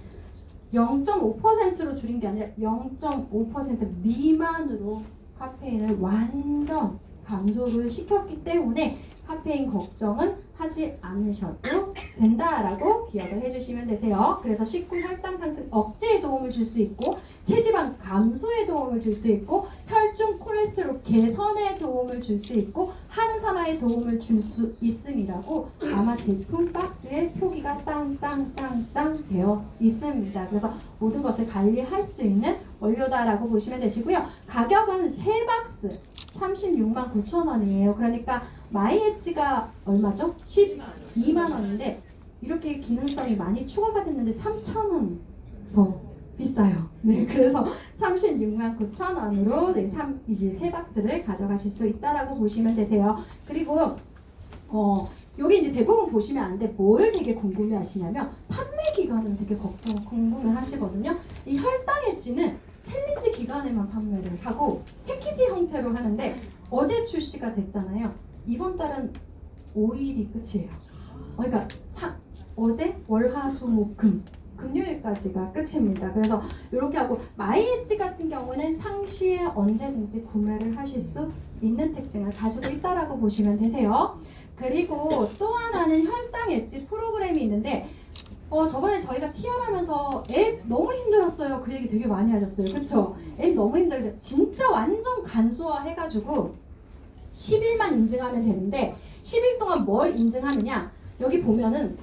0.5%로 줄인 게 아니라 0.5% 미만으로 카페인을 완전 감소를 시켰기 때문에 카페인 걱정은 하지 않으셔도 된다라고 기억을 해주시면 되세요. 그래서 식후 혈당 상승 억제에 도움을 줄 수 있고 체지방 감소에 도움을 줄 수 있고 혈중 콜레스테롤 개선에 도움을 줄 수 있고 항산화에 도움을 줄 수 있음이라고 아마 제품 박스에 표기가 땅땅땅땅 되어 있습니다. 그래서 모든 것을 관리할 수 있는 원료다라고 보시면 되시고요. 가격은 3박스 36만 9천 원이에요. 그러니까 마이엣지가 얼마죠? 12만 원인데 이렇게 기능성이 많이 추가가 됐는데 3천 원 더 비싸요. 네, 그래서 36만 9천 원으로 이게 3박스를 가져가실 수 있다라고 보시면 되세요. 그리고 여기 이제 대부분 보시면 안 돼. 뭘 되게 궁금해 하시냐면 판매 기간을 되게 궁금해 하시거든요. 이 혈당 엣지는 챌린지 기간에만 판매를 하고 패키지 형태로 하는데 어제 출시가 됐잖아요. 이번 달은 5일이 끝이에요. 그러니까 어제 월화수목금 금요일까지가 끝입니다. 그래서 이렇게 하고 마이엣지 같은 경우는 상시에 언제든지 구매를 하실 수 있는 특징을 가지고 있다라고 보시면 되세요. 그리고 또 하나는 혈당 엣지 프로그램이 있는데 저번에 저희가 TR하면서 앱 너무 힘들었어요. 그 얘기 되게 많이 하셨어요. 그쵸? 앱 너무 힘들죠. 진짜 완전 간소화 해가지고 10일만 인증하면 되는데 10일 동안 뭘 인증하느냐 여기 보면은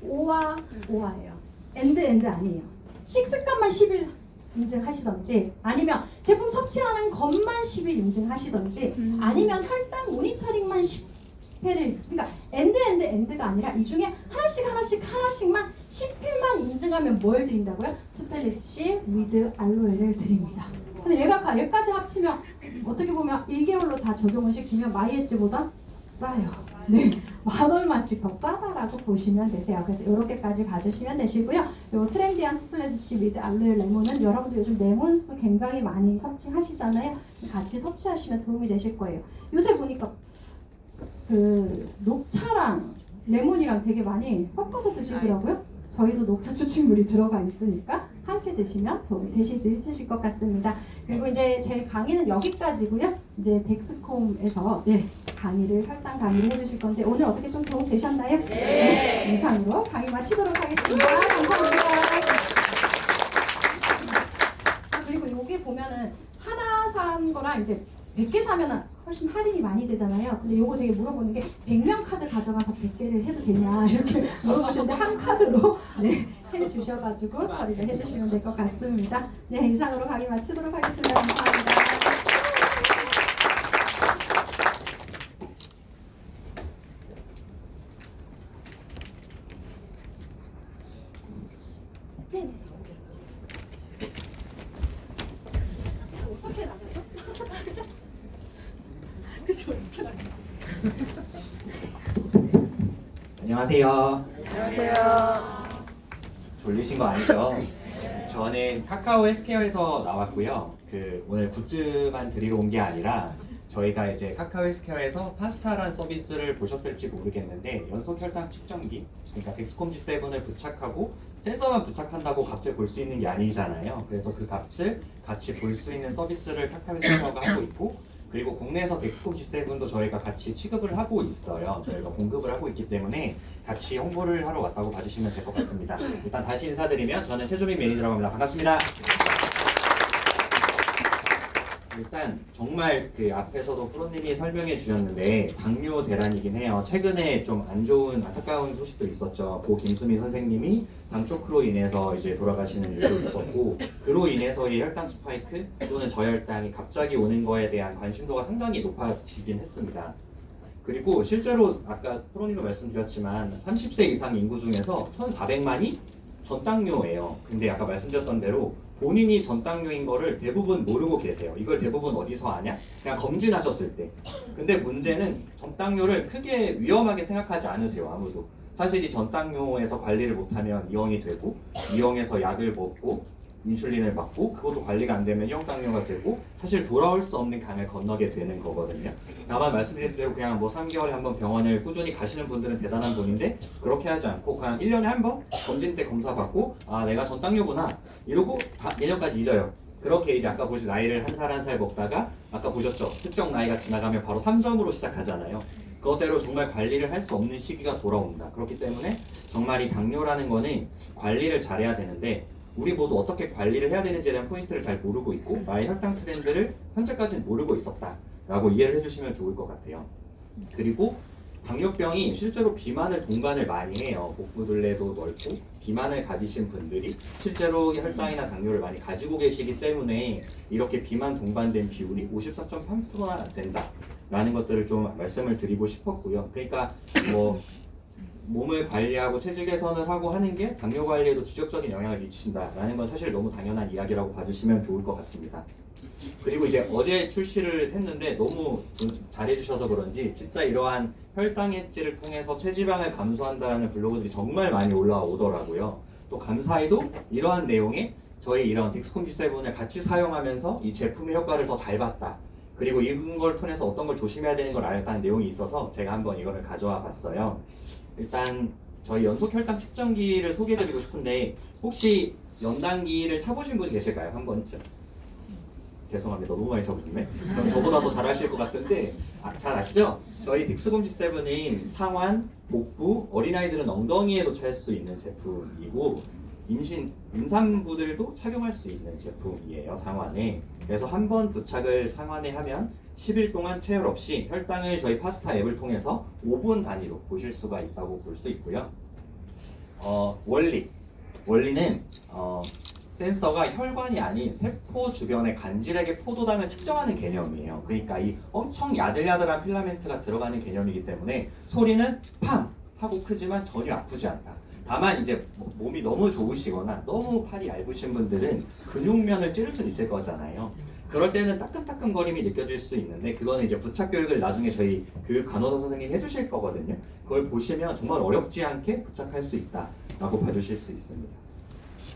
오화예요. 엔드 아니에요. 식습관만 10일 인증하시던지 아니면 제품 섭취하는 것만 10일 인증하시던지 아니면 혈당 모니터링만 10회를 그러니까 엔드가 아니라 이 중에 하나씩만 10회만 인증하면 뭘 드린다고요? 스펠리시 위드 알로에를 드립니다. 근데 얘까지 합치면 어떻게 보면 1개월로 다 적용을 시키면 마이엣지보다 싸요. 네, 만 얼마씩 더 싸다라고 보시면 되세요. 그래서 이렇게까지 봐주시면 되시고요. 요 트렌디한 스플래시 위드 알로에 레몬은 여러분들 요즘 레몬수 굉장히 많이 섭취하시잖아요. 같이 섭취하시면 도움이 되실 거예요. 요새 보니까 그 녹차랑 레몬이랑 되게 많이 섞어서 드시더라고요. 저희도 녹차 추출물이 들어가 있으니까 함께 드시면 도움이 되실 수 있으실 것 같습니다. 그리고 이제 제 강의는 여기까지고요. 이제 덱스콤에서 혈당 강의를 해주실 건데 오늘 어떻게 좀 도움 되셨나요? 네. 이상으로 강의 마치도록 하겠습니다. 감사합니다. 그리고 여기 보면은 하나 산 거랑 이제 100개 사면 훨씬 할인이 많이 되잖아요. 근데 요거 되게 물어보는 게 100명 카드 가져가서 100개를 해도 되냐 이렇게 물어보시는데 한 카드로 해주셔가지고 처리를 해주시면 될 것 같습니다. 네, 이상으로 강의 마치도록 하겠습니다. 감사합니다. 네. 어떻게 나가죠? 그쵸, 이렇게 나가요. 안녕하세요. 안녕하세요. 졸리신 거 아니죠? 저는 카카오 헬스케어에서 나왔고요. 오늘 굿즈만 드리러 온 게 아니라 저희가 이제 카카오 헬스케어에서 파스타란 서비스를 보셨을지 모르겠는데 연속 혈당 측정기, 그러니까 덱스콤 G7을 부착하고 센서만 부착한다고 값을 볼 수 있는 게 아니잖아요. 그래서 그 값을 같이 볼 수 있는 서비스를 카카오 헬스케어가 하고 있고 그리고 국내에서 덱스콤 G7도 저희가 같이 취급을 하고 있어요. 저희가 공급을 하고 있기 때문에 같이 홍보를 하러 왔다고 봐주시면 될 것 같습니다. 일단 다시 인사드리면 저는 최조민 매니저라고 합니다. 반갑습니다. 일단 정말 그 앞에서도 프로님이 설명해 주셨는데 당뇨 대란이긴 해요. 최근에 좀 안 좋은 안타까운 소식도 있었죠. 고 김수미 선생님이 당 쇼크로 인해서 이제 돌아가시는 일도 있었고, 그로 인해서의 혈당 스파이크 또는 저혈당이 갑자기 오는 거에 대한 관심도가 상당히 높아지긴 했습니다. 그리고 실제로 아까 프로님도 말씀드렸지만 30세 이상 인구 중에서 1,400만이 전당뇨예요. 근데 아까 말씀드렸던 대로 본인이 전당뇨인 거를 대부분 모르고 계세요. 이걸 대부분 어디서 아냐? 그냥 검진하셨을 때. 근데 문제는 전당뇨를 크게 위험하게 생각하지 않으세요, 아무도. 사실 이 전당뇨에서 관리를 못하면 이형이 되고, 이형에서 약을 먹고 인슐린을 맞고, 그것도 관리가 안 되면 이형당뇨가 되고, 사실 돌아올 수 없는 강을 건너게 되는 거거든요. 다만 말씀드린 대로 그냥 뭐 3개월에 한 번 병원을 꾸준히 가시는 분들은 대단한 분인데, 그렇게 하지 않고 그냥 1년에 한 번 검진 때 검사 받고, 아 내가 전당뇨구나 이러고 다 내년까지 잊어요. 그렇게 이제 아까 보신 나이를 한 살 한 살 먹다가 아까 보셨죠? 특정 나이가 지나가면 바로 3점으로 시작하잖아요. 그것대로 정말 관리를 할 수 없는 시기가 돌아온다. 그렇기 때문에 정말 이 당뇨라는 거는 관리를 잘해야 되는데, 우리 모두 어떻게 관리를 해야 되는지에 대한 포인트를 잘 모르고 있고, 나의 혈당 트렌드를 현재까지는 모르고 있었다 라고 이해를 해주시면 좋을 것 같아요. 그리고 당뇨병이 실제로 비만을 동반을 많이 해요. 복부둘레도 넓고 비만을 가지신 분들이 실제로 혈당이나 당뇨를 많이 가지고 계시기 때문에 이렇게 비만 동반된 비율이 54.3%나 된다 라는 것들을 좀 말씀을 드리고 싶었고요. 그러니까 뭐 몸을 관리하고 체질 개선을 하고 하는 게 당뇨 관리에도 직접적인 영향을 미친다라는 건 사실 너무 당연한 이야기라고 봐주시면 좋을 것 같습니다. 그리고 이제 어제 출시를 했는데 너무 잘해주셔서 그런지 진짜 이러한 혈당 엣지를 통해서 체지방을 감소한다는 블로그들이 정말 많이 올라오더라고요. 또 감사히도 이러한 내용에 저희 이런 덱스콤 G7을 같이 사용하면서 이 제품의 효과를 더 잘 봤다. 그리고 이걸 통해서 어떤 걸 조심해야 되는 걸 알았다는 내용이 있어서 제가 한번 이거를 가져와 봤어요. 일단 저희 연속 혈당 측정기를 소개해드리고 싶은데, 혹시 연당기를 차보신 분이 계실까요? 한 번쯤? 죄송합니다. 너무 많이 쳐보셨네. 그럼 저보다 더 잘하실 것 같은데, 잘 아시죠? 저희 딕스콤 G7은 상완, 복부, 어린아이들은 엉덩이에도 찰 수 있는 제품이고, 임산부들도 착용할 수 있는 제품이에요, 상완에. 그래서 한 번 부착을 상완에 하면 10일 동안 체열 없이 혈당을 저희 파스타 앱을 통해서 5분 단위로 보실 수가 있다고 볼 수 있고요. 원리는 센서가 혈관이 아닌 세포 주변의 간질에게 포도당을 측정하는 개념이에요. 그러니까 이 엄청 야들야들한 필라멘트가 들어가는 개념이기 때문에 소리는 팡 하고 크지만 전혀 아프지 않다. 다만 이제 몸이 너무 좋으시거나 너무 팔이 얇으신 분들은 근육면을 찌를 수 있을 거잖아요. 그럴 때는 따끔따끔거림이 느껴질 수 있는데, 그거는 이제 부착 교육을 나중에 저희 교육 간호사 선생님이 해주실 거거든요. 그걸 보시면 정말 어렵지 않게 부착할 수 있다라고 봐주실 수 있습니다.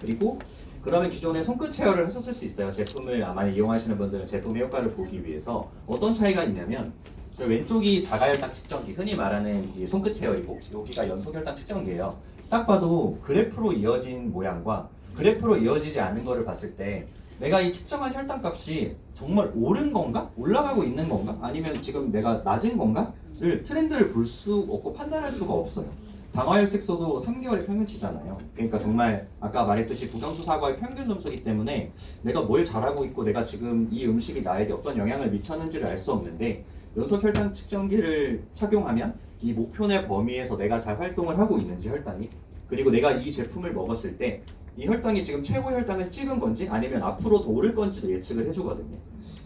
그리고 그러면 기존에 손끝 체열을 하셨을 수 있어요. 제품을 아마 이용하시는 분들은 제품의 효과를 보기 위해서. 어떤 차이가 있냐면, 저 왼쪽이 자가혈당 측정기, 흔히 말하는 이 손끝 체열이고, 여기가 연속혈당 측정기예요. 딱 봐도 그래프로 이어진 모양과 그래프로 이어지지 않은 거를 봤을 때, 내가 이 측정한 혈당 값이 정말 오른 건가? 올라가고 있는 건가? 아니면 지금 내가 낮은 건가?를 트렌드를 볼 수 없고 판단할 수가 없어요. 당화혈색소도 3개월의 평균치잖아요. 그러니까 정말 아까 말했듯이 구경수 사과의 평균 점수이기 때문에 내가 뭘 잘하고 있고 내가 지금 이 음식이 나에게 어떤 영향을 미쳤는지를 알 수 없는데, 연속혈당 측정기를 착용하면 이 목표의 범위에서 내가 잘 활동을 하고 있는지 혈당이, 그리고 내가 이 제품을 먹었을 때 이 혈당이 지금 최고 혈당을 찍은 건지 아니면 앞으로 더 오를 건지도 예측을 해주거든요.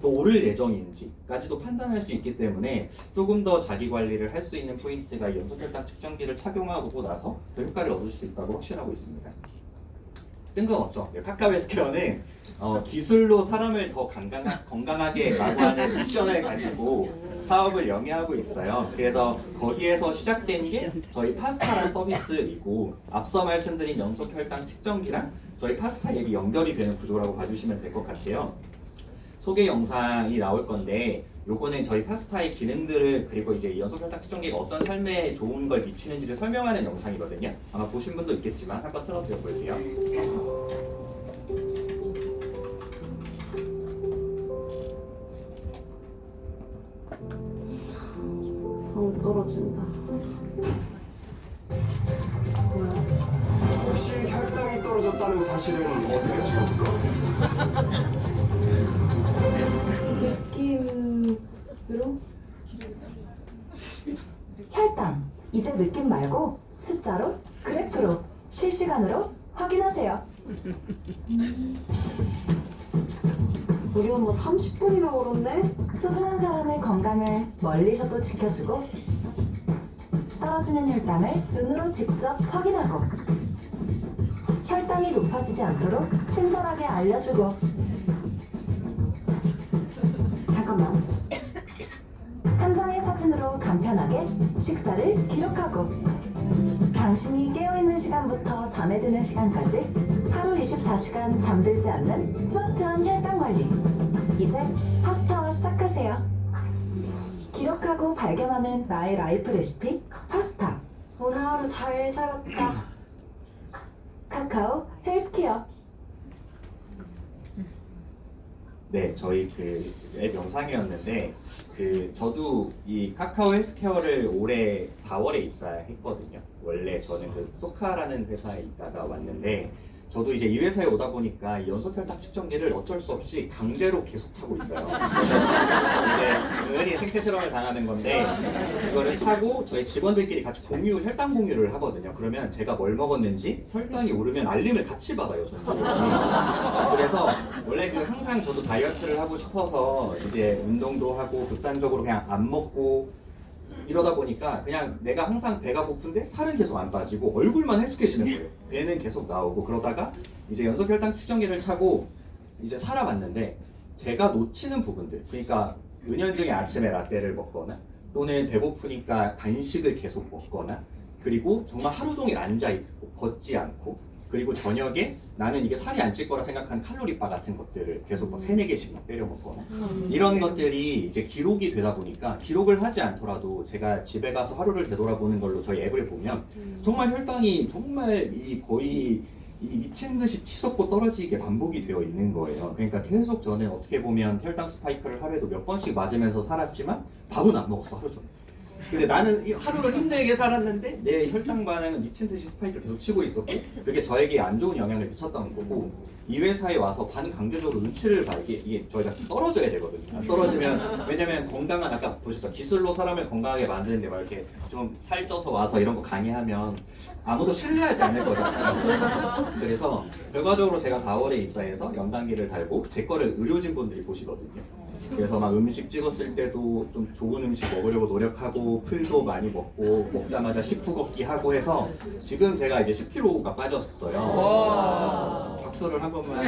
더 오를 예정인지까지도 판단할 수 있기 때문에 조금 더 자기 관리를 할 수 있는 포인트가 연속혈당 측정기를 착용하고 나서 더 효과를 얻을 수 있다고 확신하고 있습니다. 뜬금없죠. 카카오 헬스케어는 기술로 사람을 더 건강하게 라고 하는 미션을 가지고 사업을 영위하고 있어요. 그래서 거기에서 시작된 게 저희 파스타라는 서비스이고, 앞서 말씀드린 연속혈당 측정기랑 저희 파스타 앱이 연결이 되는 구조라고 봐주시면 될 것 같아요. 소개 영상이 나올 건데, 요거는 저희 파스타의 기능들을, 그리고 이제 연속혈당 측정기가 어떤 삶에 좋은 걸 미치는지를 설명하는 영상이거든요. 아마 보신 분도 있겠지만 한번 틀어드려 볼게요. 떨어진다. 혹시 혈당이 떨어졌다는 사실은 어떻게 아십니까? 혈당, 이제 느낌 말고 숫자로, 그래프로, 실시간으로 확인하세요. 우리가 뭐 30분이나 걸었네? 소중한 사람의 건강을 멀리서도 지켜주고 떨어지는 혈당을 눈으로 직접 확인하고 혈당이 높아지지 않도록 친절하게 알려주고 잠깐만. 한 장의 사진으로 간편하게 식사를 기록하고 당신이 깨어있는 시간부터 잠에 드는 시간까지 하루 24시간 잠들지 않는 스마트한 혈당 관리. 이제 파스타와 시작하세요. 기록하고 발견하는 나의 라이프 레시피 파스타. 오늘 하루 잘 살았다. 카카오 헬스케어. 네, 저희 그 앱 영상이었는데 저도 이 카카오 헬스케어를 올해 4월에 입사했거든요. 원래 저는 그 소카라는 회사에 있다가 왔는데 저도 이제 이 회사에 오다 보니까 이 연속 혈당 측정기를 어쩔 수 없이 강제로 계속 차고 있어요. 이제 은근히 생체 실험을 당하는 건데 이거를 차고 저희 직원들끼리 같이 혈당 공유를 하거든요. 그러면 제가 뭘 먹었는지 혈당이 오르면 알림을 같이 받아요, 전적으로. 그래서 원래 항상 저도 다이어트를 하고 싶어서 이제 운동도 하고 극단적으로 그냥 안 먹고 이러다 보니까 그냥 내가 항상 배가 고픈데 살은 계속 안 빠지고 얼굴만 헬쑥해지는 거예요. 배는 계속 나오고 그러다가 이제 연속 혈당 측정기를 차고 이제 살아봤는데 제가 놓치는 부분들, 그러니까 은연중에 아침에 라떼를 먹거나 또는 배고프니까 간식을 계속 먹거나 그리고 정말 하루 종일 앉아 있고 걷지 않고 그리고 저녁에 나는 이게 살이 안 찔 거라 생각한 칼로리바 같은 것들을 계속 막 3-4개씩 막 때려 먹거나 이런 것들이 이제 기록이 되다 보니까 기록을 하지 않더라도 제가 집에 가서 하루를 되돌아보는 걸로 저희 앱을 보면 정말 혈당이 정말 거의 미친 듯이 치솟고 떨어지게 반복이 되어 있는 거예요. 그러니까 계속 저는 어떻게 보면 혈당 스파이크를 하루에도 몇 번씩 맞으면서 살았지만 밥은 안 먹었어, 하루 종일. 근데 나는 이 하루를 힘들게 살았는데 내 혈당 반응은 미친 듯이 스파이크를 계속 치고 있었고 그게 저에게 안 좋은 영향을 미쳤던 거고 이 회사에 와서 반강제적으로 눈치를 봐. 이게 저희가 떨어져야 되거든요. 떨어지면 왜냐면 건강한 아까 보셨죠? 기술로 사람을 건강하게 만드는데 막 이렇게 좀 살쪄서 와서 이런 거 강의하면 아무도 신뢰하지 않을 거잖아요. 그래서 결과적으로 제가 4월에 입사해서 연단기를 달고 제 거를 의료진 분들이 보시거든요. 그래서 막 음식 찍었을 때도 좀 좋은 음식 먹으려고 노력하고 풀도 많이 먹고 먹자마자 식후 걷기 하고 해서 지금 제가 이제 10kg가 빠졌어요. 박수를 한 번만.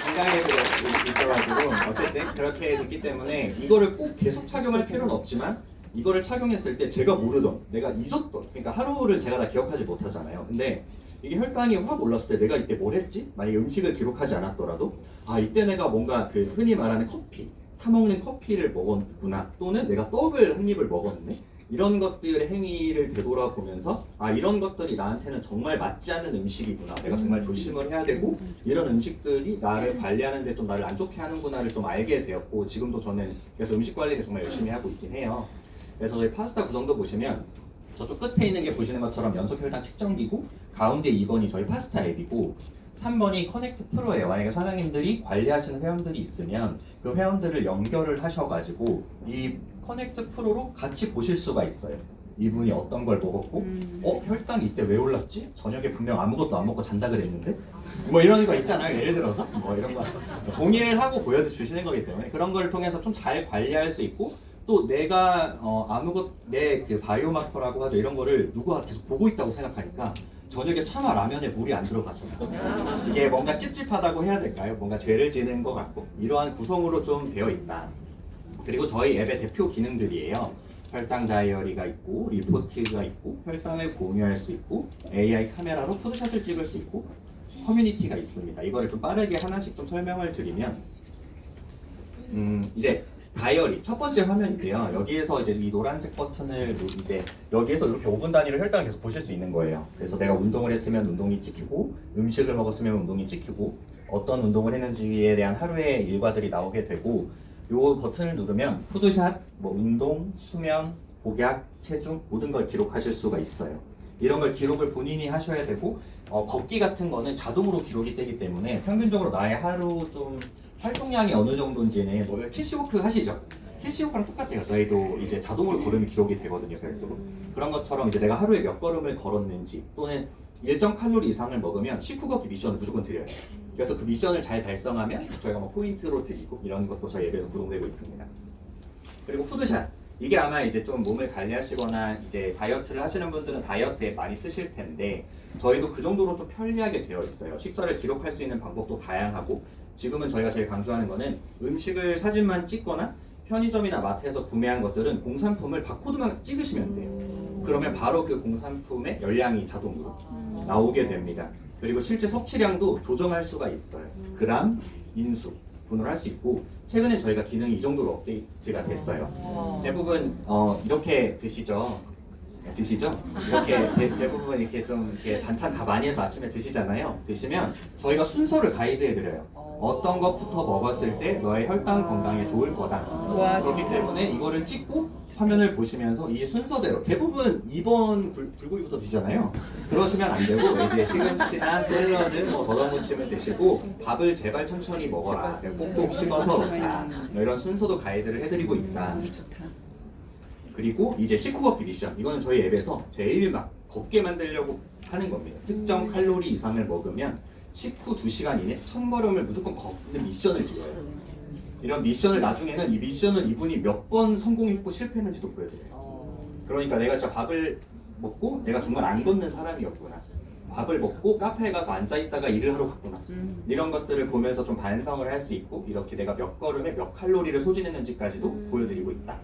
건강해지고 있어가지고 어쨌든 그렇게 됐기 때문에 이거를 꼭 계속 착용할 필요는 없지만 이거를 착용했을 때 제가 모르던, 내가 잊었던, 그러니까 하루를 제가 다 기억하지 못하잖아요. 근데 이게 혈당이 확 올랐을 때 내가 이때 뭘 했지? 만약에 음식을 기록하지 않았더라도 아 이때 내가 뭔가 흔히 말하는 커피, 타먹는 커피를 먹었구나 또는 내가 떡을 한 입을 먹었네 이런 것들의 행위를 되돌아보면서 아 이런 것들이 나한테는 정말 맞지 않는 음식이구나 내가 정말 조심을 해야 되고 이런 음식들이 나를 관리하는 데 좀 나를 안 좋게 하는구나를 좀 알게 되었고 지금도 저는 그래서 음식 관리를 정말 열심히 하고 있긴 해요. 그래서 저희 파스타 구성도 보시면 저쪽 끝에 있는 게 보시는 것처럼 연속 혈당 측정기고 가운데 2번이 저희 파스타 앱이고 3번이 커넥트 프로예요. 만약에 사장님들이 관리하시는 회원들이 있으면 그 회원들을 연결을 하셔가지고 이 커넥트 프로로 같이 보실 수가 있어요. 이분이 어떤 걸 먹었고 혈당이 이때 왜 올랐지? 저녁에 분명 아무것도 안 먹고 잔다 그랬는데? 뭐 이런 거 있잖아요. 예를 들어서 뭐 이런 거 동의를 하고 보여주시는 거기 때문에 그런 걸 통해서 좀 잘 관리할 수 있고 또 내가 내 그 바이오마커라고 하죠. 이런 거를 누가 계속 보고 있다고 생각하니까 저녁에 차마 라면에 물이 안 들어가잖아요. 이게 뭔가 찝찝하다고 해야 될까요? 뭔가 죄를 지는 것 같고 이러한 구성으로 좀 되어 있다. 그리고 저희 앱의 대표 기능들이에요. 혈당 다이어리가 있고 리포트가 있고 혈당을 공유할 수 있고 AI 카메라로 푸드샷을 찍을 수 있고 커뮤니티가 있습니다. 이거를 좀 빠르게 하나씩 좀 설명을 드리면 이제 다이어리 첫 번째 화면인데요. 여기에서 이제 이 노란색 버튼을 누르는데 여기에서 이렇게 5분 단위로 혈당을 계속 보실 수 있는 거예요. 그래서 내가 운동을 했으면 운동이 찍히고 음식을 먹었으면 운동이 찍히고 어떤 운동을 했는지에 대한 하루의 일과들이 나오게 되고 이 버튼을 누르면 푸드샷, 뭐 운동, 수면, 복약, 체중 모든 걸 기록하실 수가 있어요. 이런 걸 기록을 본인이 하셔야 되고 걷기 같은 거는 자동으로 기록이 되기 때문에 평균적으로 나의 하루 좀 활동량이 어느 정도인지는 뭐 캐시워크 하시죠? 캐시워크랑 똑같아요. 저희도 이제 자동으로 걸음이 기록이 되거든요, 별도로. 그런 것처럼 이제 내가 하루에 몇 걸음을 걸었는지 또는 일정 칼로리 이상을 먹으면 식후 걷기 미션을 무조건 드려요. 그래서 그 미션을 잘 달성하면 저희가 뭐 포인트로 드리고 이런 것도 저희 앱에서 구동되고 있습니다. 그리고 푸드샷. 이게 아마 이제 좀 몸을 관리하시거나 이제 다이어트를 하시는 분들은 다이어트 앱 많이 쓰실 텐데 저희도 그 정도로 좀 편리하게 되어 있어요. 식사를 기록할 수 있는 방법도 다양하고 지금은 저희가 제일 강조하는 거는 음식을 사진만 찍거나 편의점이나 마트에서 구매한 것들은 공산품을 바코드만 찍으시면 돼요. 그러면 바로 그 공산품의 열량이 자동으로 나오게 됩니다. 그리고 실제 섭취량도 조정할 수가 있어요. 그람, 인수 분을 할 수 있고 최근에 저희가 기능이 이 정도로 업데이트가 됐어요. 대부분 이렇게 드시죠. 이렇게 대부분 이렇게 좀 이렇게 반찬 다 많이 해서 아침에 드시잖아요. 드시면 저희가 순서를 가이드해드려요. 어떤 것부터 먹었을 때 너의 혈당 건강에 좋을 거다. 와, 그렇기 때문에 이거를 찍고 화면을 보시면서 이 순서대로 대부분 2번 불고기부터 드시잖아요. 그러시면 안 되고 이제 시금치나 샐러드, 뭐 걷어무침을 드시고 밥을 제발 천천히 먹어라. 꼭꼭 씹어서 먹자. 이런 순서도 가이드를 해드리고 있다. 좋다. 그리고 이제 식후 걷기 미션. 이거는 저희 앱에서 제일 막 걷게 만들려고 하는 겁니다. 특정 칼로리 이상을 먹으면 식후 2시간 이내 1000걸음을 무조건 걷는 미션을 줘요. 이런 미션을 나중에는 이 미션을 이분이 몇 번 성공했고 실패했는지도 보여드려요. 그러니까 내가 진짜 밥을 먹고 내가 정말 안 걷는 사람이었구나. 밥을 먹고 카페에 가서 앉아있다가 일을 하러 갔구나. 이런 것들을 보면서 좀 반성을 할 수 있고 이렇게 내가 몇 걸음에 몇 칼로리를 소진했는지까지도 보여드리고 있다.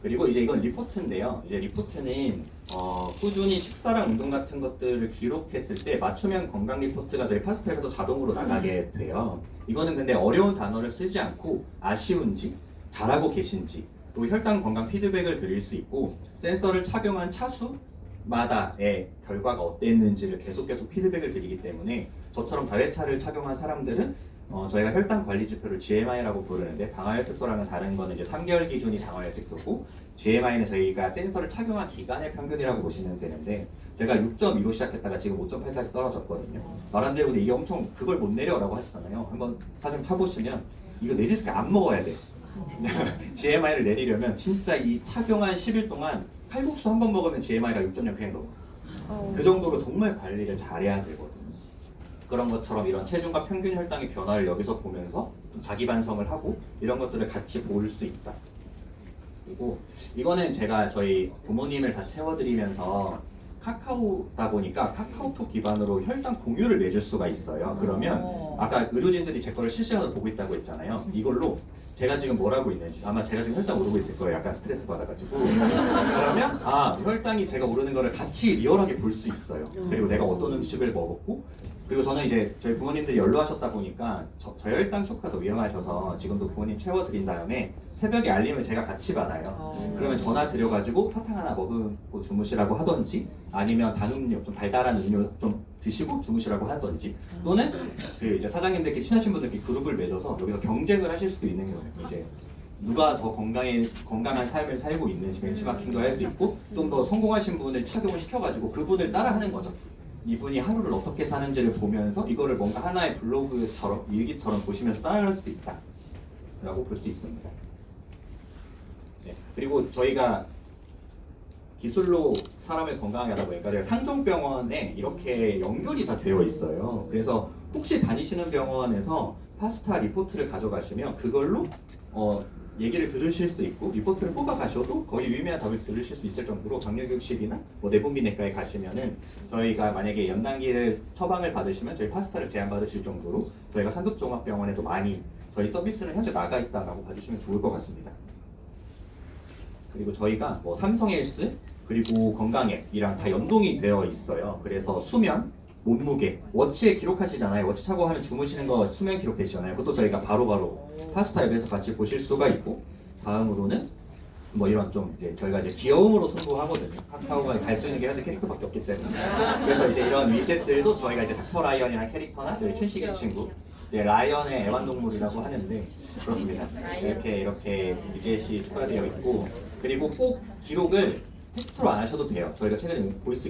그리고 이제 이건 리포트인데요. 이제 리포트는 꾸준히 식사랑 운동 같은 것들을 기록했을 때 맞춤형 건강 리포트가 저희 파스텔에서 자동으로 나가게 돼요. 이거는 근데 어려운 단어를 쓰지 않고 아쉬운지, 잘하고 계신지, 또 혈당 건강 피드백을 드릴 수 있고 센서를 착용한 차수마다의 결과가 어땠는지를 계속 피드백을 드리기 때문에 저처럼 다회차를 착용한 사람들은 저희가 혈당 관리 지표를 GMI라고 부르는데 당화혈색소랑은 다른 거는 이제 3개월 기준이 당화혈색소고 GMI는 저희가 센서를 착용한 기간의 평균이라고 보시면 되는데 제가 6.2로 시작했다가 지금 5.8까지 떨어졌거든요. 말 안 되고 이게 엄청 그걸 못 내려라고 하시잖아요. 한번 사진 차보시면 이거 내릴 수 있게 안 먹어야 돼. GMI를 내리려면 진짜 이 착용한 10일 동안 칼국수 한 번 먹으면 GMI가 6.0 그냥 넘어. 그 정도로 정말 관리를 잘해야 되거든요. 그런 것처럼 이런 체중과 평균 혈당의 변화를 여기서 보면서 좀 자기 반성을 하고 이런 것들을 같이 볼 수 있다. 그리고 이거는 제가 저희 부모님을 다 채워드리면서 카카오다 보니까 카카오톡 기반으로 혈당 공유를 내줄 수가 있어요. 그러면 아까 의료진들이 제 거를 실시간으로 보고 있다고 했잖아요. 이걸로 제가 지금 뭘 하고 있는지 아마 제가 지금 혈당 오르고 있을 거예요. 약간 스트레스 받아가지고 그러면 혈당이 제가 오르는 거를 같이 리얼하게 볼 수 있어요. 그리고 내가 어떤 음식을 먹었고 그리고 저는 이제 저희 부모님들이 연로하셨다 보니까 저혈당 쇼크가 더 위험하셔서 지금도 부모님 채워드린 다음에 새벽에 알림을 제가 같이 받아요. 그러면 전화 드려가지고 사탕 하나 먹고 주무시라고 하던지 아니면 단 음료, 좀 달달한 음료 좀 드시고 주무시라고 하던지 또는 그 이제 사장님들끼리 친하신 분들끼리 그룹을 맺어서 여기서 경쟁을 하실 수도 있는 거예요. 이제 누가 더 건강한 삶을 살고 있는지 벤치마킹도 할 수 있고 좀 더 성공하신 분을 착용을 시켜가지고 그분을 따라하는 거죠. 이분이 하루를 어떻게 사는지를 보면서 이거를 뭔가 하나의 블로그처럼 일기처럼 보시면서 따라할 수도 있다 라고 볼 수 있습니다. 네. 그리고 저희가 기술로 사람을 건강하게 하다 보니까 제가 상종병원에 이렇게 연결이 다 되어 있어요. 그래서 혹시 다니시는 병원에서 파스타 리포트를 가져가시면 그걸로 얘기를 들으실 수 있고 리포트를 뽑아 가셔도 거의 유의미한 답을 들으실 수 있을 정도로 당뇨교육실이나 뭐 내분비내과에 가시면은 저희가 만약에 연단기를 처방을 받으시면 저희 파스타를 제안받으실 정도로 저희가 상급종합병원에도 많이 저희 서비스는 현재 나가 있다라고 봐주시면 좋을 것 같습니다. 그리고 저희가 뭐 삼성헬스 그리고 건강앱이랑 다 연동이 되어 있어요. 그래서 수면, 몸무게, 워치에 기록하시잖아요. 워치 차고 하면 주무시는 거 수면 기록되시잖아요. 그것도 저희가 바로바로 파스타 앱에서 같이 보실 수가 있고 다음으로는 뭐 이런 좀 이제 저희가 이제 귀여움으로 승부하거든요. 카카오가 갈 수 있는 게 현재 캐릭터밖에 없기 때문에 그래서 이제 이런 위젯들도 저희가 이제 닥터 라이언이라는 캐릭터나 저희 춘식이 친구 이제 라이언의 애완동물이라고 하는데 그렇습니다. 이렇게 위젯이 추가되어 있고 그리고 꼭 기록을 텍스트로 안 하셔도 돼요. 저희가 최근에 보이스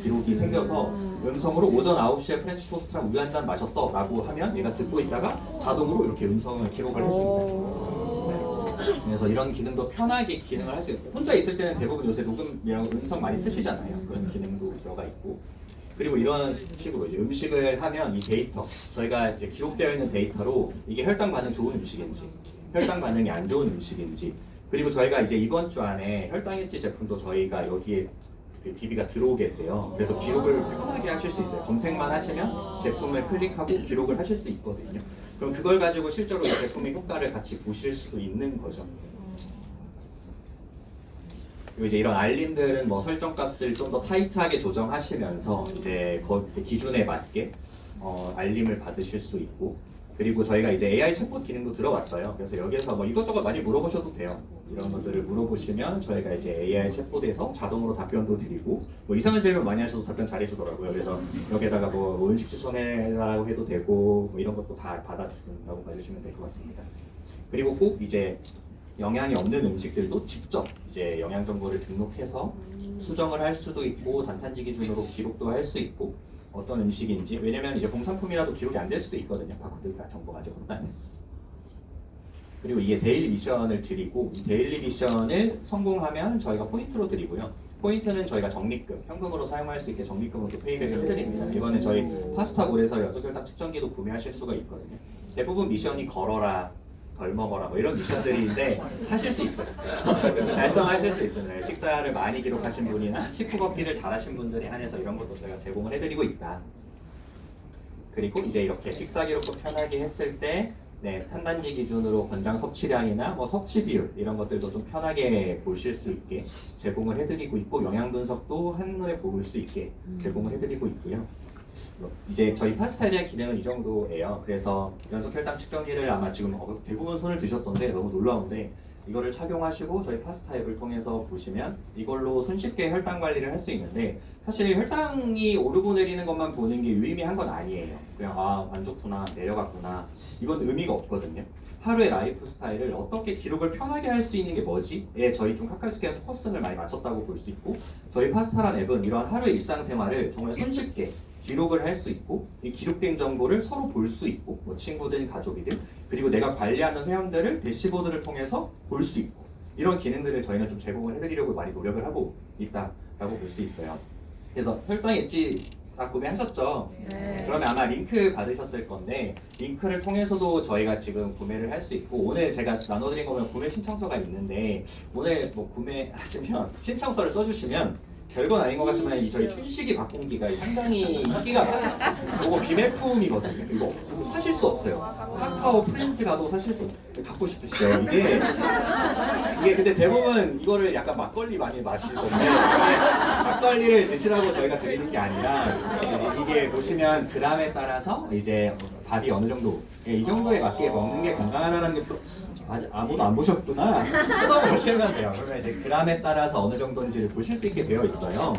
기록이 생겨서 음성으로 오전 9시에 프렌치 토스트랑 우유 한 잔 마셨어 라고 하면 얘가 듣고 있다가 자동으로 이렇게 음성을 기록을 해줍니다. 그래서 이런 기능도 편하게 기능을 할 수 있고, 혼자 있을 때는 대부분 요새 녹음이랑 음성 많이 쓰시잖아요. 그런 기능도 들어가 있고, 그리고 이런 식으로 이제 음식을 하면 이 데이터, 저희가 이제 기록되어 있는 데이터로 이게 혈당 반응 좋은 음식인지 혈당 반응이 안 좋은 음식인지, 그리고 저희가 이제 이번 주 안에 혈당 일지 제품도 저희가 여기에 그 DB가 들어오게 돼요. 그래서 기록을 편하게 하실 수 있어요. 검색만 하시면 제품을 클릭하고 기록을 하실 수 있거든요. 그럼 그걸 가지고 실제로 이 제품의 효과를 같이 보실 수도 있는 거죠. 그리고 이제 이런 알림들은 뭐 설정값을 좀 더 타이트하게 조정하시면서 이제 기준에 맞게 알림을 받으실 수 있고, 그리고 저희가 이제 AI 챗봇 기능도 들어왔어요. 그래서 여기에서 뭐 이것저것 많이 물어보셔도 돼요. 이런 것들을 물어보시면 저희가 이제 AI 챗봇에서 자동으로 답변도 드리고, 뭐 이상한 질문 많이 하셔도 답변 잘해주더라고요. 그래서 여기에다가 뭐 음식 추천해달라고 해도 되고, 뭐 이런 것도 다 받아준다고 봐주시면 될 것 같습니다. 그리고 꼭 이제 영양이 없는 음식들도 직접 이제 영양 정보를 등록해서 수정을 할 수도 있고, 단탄지 기준으로 기록도 할 수 있고, 어떤 음식인지, 왜냐면 이제 공산품이라도 기록이 안 될 수도 있거든요. 바코드가 정보가 아직 없다면. 그리고 이게 데일리 미션을 드리고, 이 데일리 미션을 성공하면 저희가 포인트로 드리고요. 포인트는 저희가 적립금, 현금으로 사용할 수 있게 적립금으로 페이백을 해드립니다. 이거는 저희 파스타볼에서 연속혈당 측정기도 구매하실 수가 있거든요. 대부분 미션이 걸어라, 덜 먹어라 뭐 이런 미션들인데 하실 수 있어요. 달성하실 수 있습니다. 식사를 많이 기록하신 분이나 식후 걷기를 잘하신 분들에 한해서 이런 것도 저희가 제공을 해드리고 있다. 그리고 이제 이렇게 식사 기록도 편하게 했을 때 탄단지 기준으로 권장 섭취량이나 뭐 섭취 비율 이런 것들도 좀 편하게 보실 수 있게 제공을 해드리고 있고, 영양 분석도 한눈에 볼 수 있게 제공을 해드리고 있고요. 이제 저희 파스타에 대한 기능은 이 정도예요. 그래서 연속 혈당 측정기를 아마 지금 대부분 손을 드셨던데 너무 놀라운데, 이거를 착용하시고 저희 파스타 앱을 통해서 보시면 이걸로 손쉽게 혈당 관리를 할 수 있는데, 사실 혈당이 오르고 내리는 것만 보는 게 유의미한 건 아니에요. 그냥 안 좋구나, 내려갔구나, 이건 의미가 없거든요. 하루의 라이프 스타일을 어떻게 기록을 편하게 할 수 있는 게 뭐지?에 저희 좀 카카오스퀘어 포커스를 많이 맞췄다고 볼 수 있고, 저희 파스타란 앱은 이러한 하루의 일상생활을 정말 손쉽게 기록을 할 수 있고, 이 기록된 정보를 서로 볼 수 있고, 뭐 친구든 가족이든, 그리고 내가 관리하는 회원들을 대시보드를 통해서 볼 수 있고, 이런 기능들을 저희는 좀 제공을 해드리려고 많이 노력을 하고 있다라고 볼 수 있어요. 그래서 혈당 엣지 다 구매하셨죠? 네. 그러면 아마 링크 받으셨을 건데, 링크를 통해서도 저희가 지금 구매를 할 수 있고, 오늘 제가 나눠드린 거면 구매 신청서가 있는데, 오늘 뭐 구매하시면 신청서를 써주시면 별건 아닌 것 같지만 이 저희 춘식이 바공기가 상당히 인기가 많아요. 이거 비매품이거든요. 이거 사실 수 없어요. 카카오 프렌즈 가도 사실 수 없어요. 갖고 싶으시죠? 이게 근데 대부분 이거를 약간 막걸리 많이 마시던데, 막걸리를 드시라고 저희가 드리는 게 아니라, 이게 보시면 그람에 따라서 이제 밥이 어느 정도, 이 정도에 맞게 먹는 게 건강하다는 게 아직 아무도 안 보셨구나. 뜯어보시면 돼요. 그러면 이제 그람에 따라서 어느 정도인지를 보실 수 있게 되어 있어요.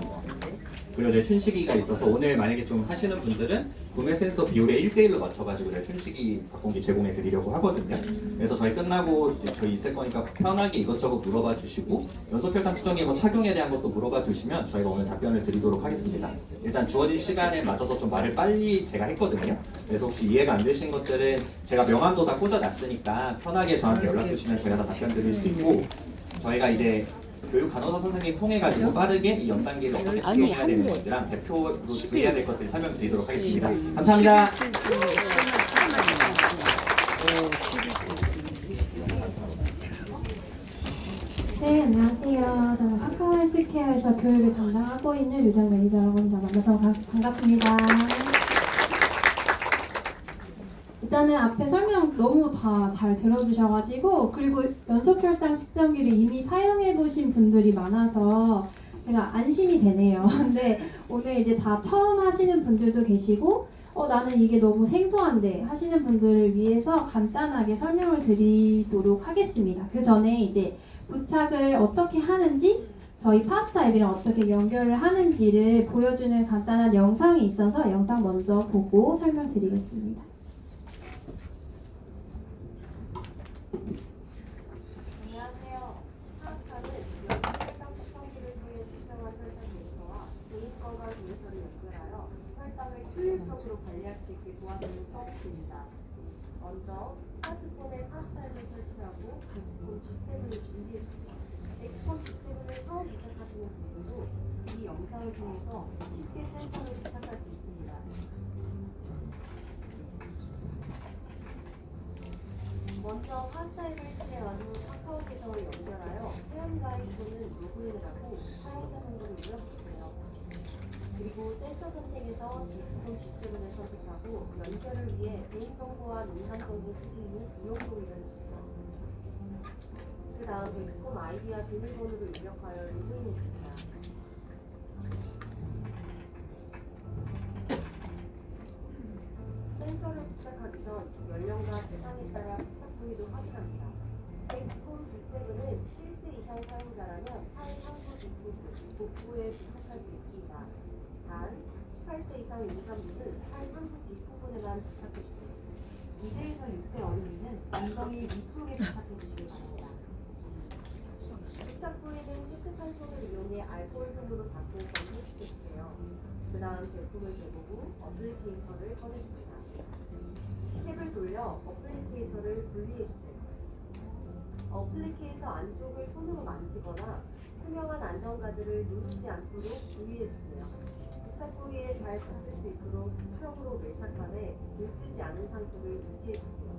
그리고 저희 춘식이가 있어서 오늘 만약에 좀 하시는 분들은 구매 센서 비율에 1대1로 맞춰가지고 저희 춘식이 바공기 제공해 드리려고 하거든요. 그래서 저희 끝나고 저희 있을 거니까 편하게 이것저것 물어봐 주시고, 연속혈당 측정기 뭐 착용에 대한 것도 물어봐 주시면 저희가 오늘 답변을 드리도록 하겠습니다. 일단 주어진 시간에 맞춰서 좀 말을 빨리 제가 했거든요. 그래서 혹시 이해가 안 되신 것들은 제가 명함도 다 꽂아놨으니까 편하게 저한테 연락 주시면 제가 다 답변 드릴 수 있고, 저희가 이제 교육 간호사 선생님 통해가지고 빠르게 이 연단계를 어떻게 적용해야 되는 건지랑 대표로 주의해야 될 것들 설명드리도록 하겠습니다. 감사합니다. 네, 안녕하세요. 저는 카카오 헬스케어에서 교육을 담당하고 있는 유정 매니저라고 합니다. 만나서 반갑습니다. 일단은 앞에 설명 너무 다 잘 들어주셔가지고, 그리고 연속혈당 측정기를 이미 사용해보신 분들이 많아서 제가 안심이 되네요. 근데 오늘 이제 다 처음 하시는 분들도 계시고, 나는 이게 너무 생소한데 하시는 분들을 위해서 간단하게 설명을 드리도록 하겠습니다. 그 전에 이제 부착을 어떻게 하는지, 저희 파스타 앱이랑 어떻게 연결을 하는지를 보여주는 간단한 영상이 있어서 영상 먼저 보고 설명드리겠습니다. 안녕하세요. 파스타는 연속혈당 측정기를 통해 혈당을 효율적으로 관리할 수 있게 도와주는 서비스입니다. 먼저 스마트폰에 파스타를 설치하고 엑스폰 G7을 준비해주세요. 엑스폰 G7을 처음 부착하시는 분들도 이 영상을 통해서 쉽게 센서를 부착할 수 있습니다. 먼저 파스타 앱을 실행한 후 카카오 계정을 연결하여 회원가입 또는 로그인을 하고 사용자 정보를 입력해주세요. 그리고 센서 선택에서 엑스폰 G7을 선택하고 연결을 위해 개인정보와 민감정보 수집 및 이용 동의를 해주세요. 그 다음 엑스폰 아이디와 비밀번호를 입력하여 로그인해주세요. 센서를 부착하기 전 연령과 대상에 따라 부착 부위도 확인합니다. 엑스폰 G7은 7세 이상 사용자라면 팔 상부 뒷부분, 복부에 부착할 수 있습니다. 단, 18세 이상 임산부는 팔 상부 뒷부분에만 부착해주세요. 2세에서 6세 어린이는 엉덩이 위쪽에 부착해주시기 바랍니다. 부착 부위는 깨끗한 손을 이용해 알코올 등으로 닦고 건조시켜주세요. 그 다음 제품을 재보고 어플리케이터를 꺼내줍니다. 탭을 돌려 어플리케이터를 분리해주세요. 어플리케이터 안쪽을 손으로 만지거나 투명한 안전가드를 누르지 않도록 주의해주세요. 부착 부위에 잘 닿을 수 있도록 수평으로 밀착함에 물뜨지 않은 상태를 유지해주세요.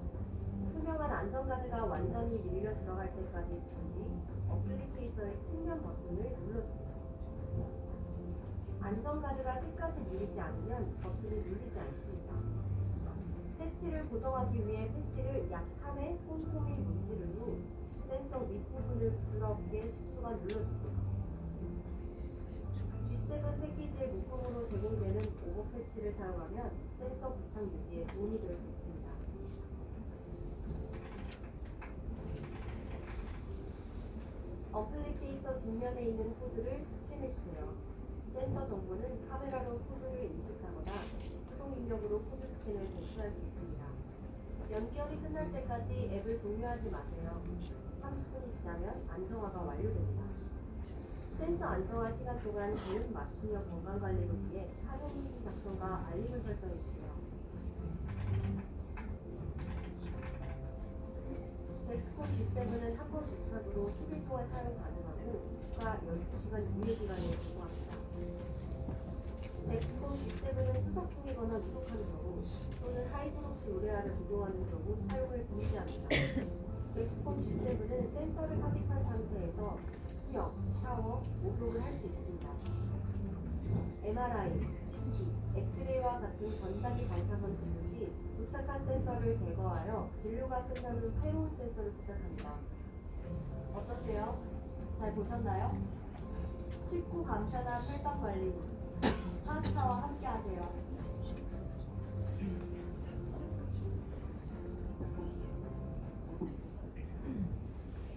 투명한 안전가드가 완전히 밀려 들어갈 때까지 뒤 어플리케이터의 측면 버튼을 눌러주세요. 안전가드가 끝까지 밀리지 않으면 버튼을 누르지 않습니다. 패치를 고정하기 위해 패치를 약 3회 꼼꼼히 문지른 후 센서 윗부분을 부드럽게 10초간 눌러주세요. G7 패키지의 부품으로 제공되는 오버 패치를 사용하면 센서 부착 유지에 도움이 될 수 있습니다. 어플리케이터 뒷면에 있는 코드를 스캔해주세요. 센서 정보는 카메라로 코드를 인식하거나 수동 입력으로 코드 스캔을 대체할 수 있습니다. 연기업이 끝날 때까지 앱을 종료하지 마세요. 30분이 지나면 안정화가 완료됩니다. 센서 안정화 시간 동안 개인 맞춤형 건강관리를 위해 사용 후기 작성과 알림을 설정해주세요. 엑스폰 G7은 한 번 부착으로 10일 동안 사용 가능하고 추가 12시간 유예 기간을 제공합니다. 엑스폰 G7은 수석 중이거나 누적하는 경우 또는 하이브로시 우레아를 부도하는 경우 사용을 금지합니다. 엑스폰 G7은 센서를 삽입한 상태에서 수영, 샤워, 목욕을 할 수 있습니다. MRI, CT, 엑스레이와 같은 전자기 방사선 진료 시 부착한 센서를 제거하여 진료가 끝난 후 새로운 센서를 부착합니다. 어떠세요? 잘 보셨나요? 쉽고 간편한 혈당 관리, 파스타와 함께 하세요.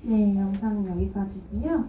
네, 영상 여기까지고요.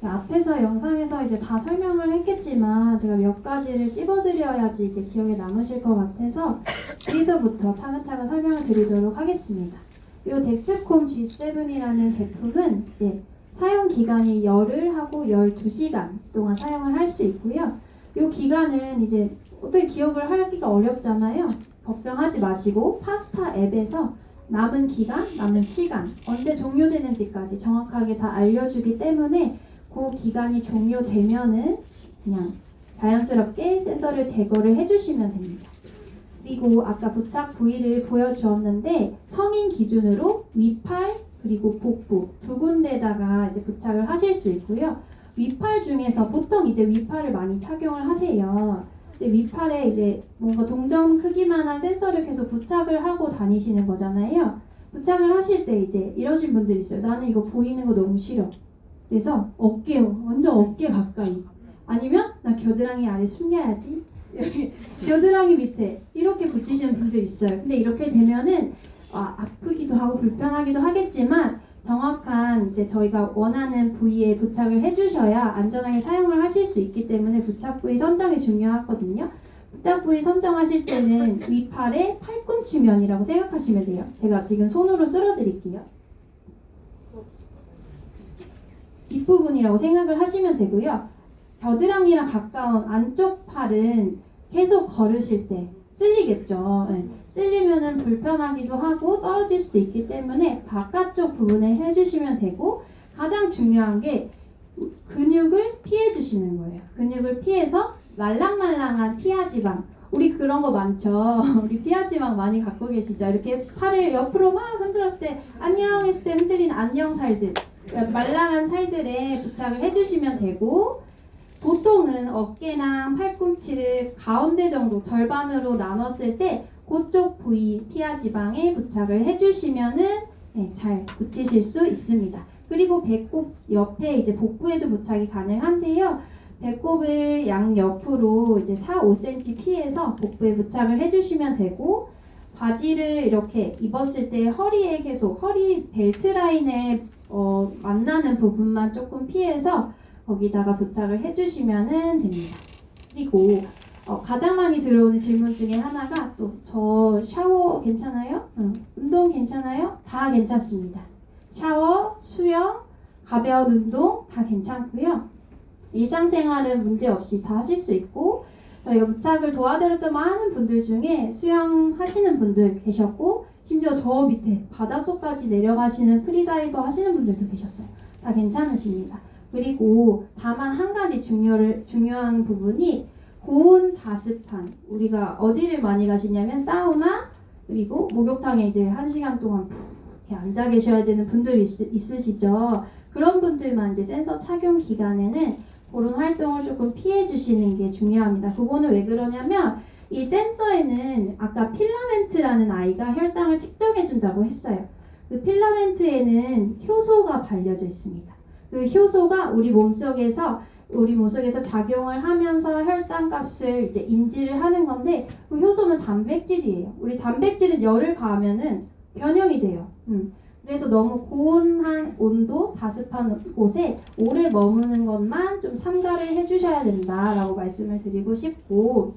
앞에서 영상에서 이제 다 설명을 했겠지만 제가 몇 가지를 찝어드려야지 이제 기억에 남으실 것 같아서 여기서부터 차근차근 설명을 드리도록 하겠습니다. 이 덱스콤 G7이라는 제품은 이제 사용 기간이 열흘 하고 12시간 동안 사용을 할 수 있고요. 이 기간은 이제 어떻게 기억을 하기가 어렵잖아요. 걱정하지 마시고 파스타 앱에서 남은 기간, 남은 시간, 언제 종료되는지까지 정확하게 다 알려주기 때문에 그 기간이 종료되면은 그냥 자연스럽게 센서를 제거를 해주시면 됩니다. 그리고 아까 부착 부위를 보여주었는데 성인 기준으로 위팔 그리고 복부 두 군데다가 이제 부착을 하실 수 있고요. 위팔 중에서 보통 이제 위팔을 많이 착용을 하세요. 근데 위팔에 이제 뭔가 동전 크기만한 센서를 계속 부착을 하고 다니시는 거잖아요. 부착을 하실 때 이제 이러신 분들이 있어요. 나는 이거 보이는 거 너무 싫어. 그래서 어깨, 완전 어깨 가까이. 아니면 나 겨드랑이 아래 숨겨야지. 여기 겨드랑이 밑에 이렇게 붙이시는 분들 있어요. 근데 이렇게 되면은 아프기도 하고 불편하기도 하겠지만 정확한 이제 저희가 원하는 부위에 부착을 해주셔야 안전하게 사용을 하실 수 있기 때문에 부착 부위 선정이 중요하거든요. 부착 부위 선정하실 때는 위팔의 팔꿈치면이라고 생각하시면 돼요. 제가 지금 손으로 쓸어드릴게요. 뒷부분이라고 생각을 하시면 되고요. 겨드랑이랑 가까운 안쪽 팔은 계속 걸으실 때 찔리겠죠. 네. 찔리면은 불편하기도 하고 떨어질 수도 있기 때문에 바깥쪽 부분에 해주시면 되고, 가장 중요한 게 근육을 피해 주시는 거예요. 근육을 피해서 말랑말랑한 피하지방, 우리 그런 거 많죠. 우리 피하지방 많이 갖고 계시죠. 이렇게 팔을 옆으로 막 흔들었을 때 안녕 했을 때 흔들린 안녕 살들, 말랑한 살들에 부착을 해주시면 되고, 보통은 어깨랑 팔꿈치를 가운데 정도 절반으로 나눴을 때 그쪽 부위 피하지방에 부착을 해주시면은 네, 잘 붙이실 수 있습니다. 그리고 배꼽 옆에 이제 복부에도 부착이 가능한데요. 배꼽을 양옆으로 이제 4, 5cm 피해서 복부에 부착을 해주시면 되고, 바지를 이렇게 입었을 때 허리에 계속 허리 벨트 라인에 만나는 부분만 조금 피해서 거기다가 부착을 해주시면 됩니다. 그리고 가장 많이 들어오는 질문 중에 하나가 또 저 샤워 괜찮아요? 운동 괜찮아요? 다 괜찮습니다. 샤워, 수영, 가벼운 운동 다 괜찮고요. 일상생활은 문제없이 다 하실 수 있고, 저희가 부착을 도와드렸던 많은 분들 중에 수영하시는 분들 계셨고, 심지어 저 밑에 바닷속까지 내려가시는 프리다이버 하시는 분들도 계셨어요. 다 괜찮으십니다. 그리고 다만 한 가지 중요한 부분이 고온 다습한, 우리가 어디를 많이 가시냐면 사우나, 그리고 목욕탕에 이제 1시간 동안 푹 이렇게 앉아 계셔야 되는 분들이 있으시죠. 그런 분들만 이제 센서 착용 기간에는 그런 활동을 조금 피해 주시는 게 중요합니다. 그거는 왜 그러냐면 이 센서에는 아까 필라멘트라는 아이가 혈당을 측정해 준다고 했어요. 그 필라멘트에는 효소가 발려져 있습니다. 그 효소가 우리 몸속에서 작용을 하면서 혈당 값을 이제 인지를 하는 건데, 그 효소는 단백질이에요. 우리 단백질은 열을 가하면은 변형이 돼요. 그래서 너무 고온한 온도, 다습한 곳에 오래 머무는 것만 좀 삼가를 해주셔야 된다라고 말씀을 드리고 싶고,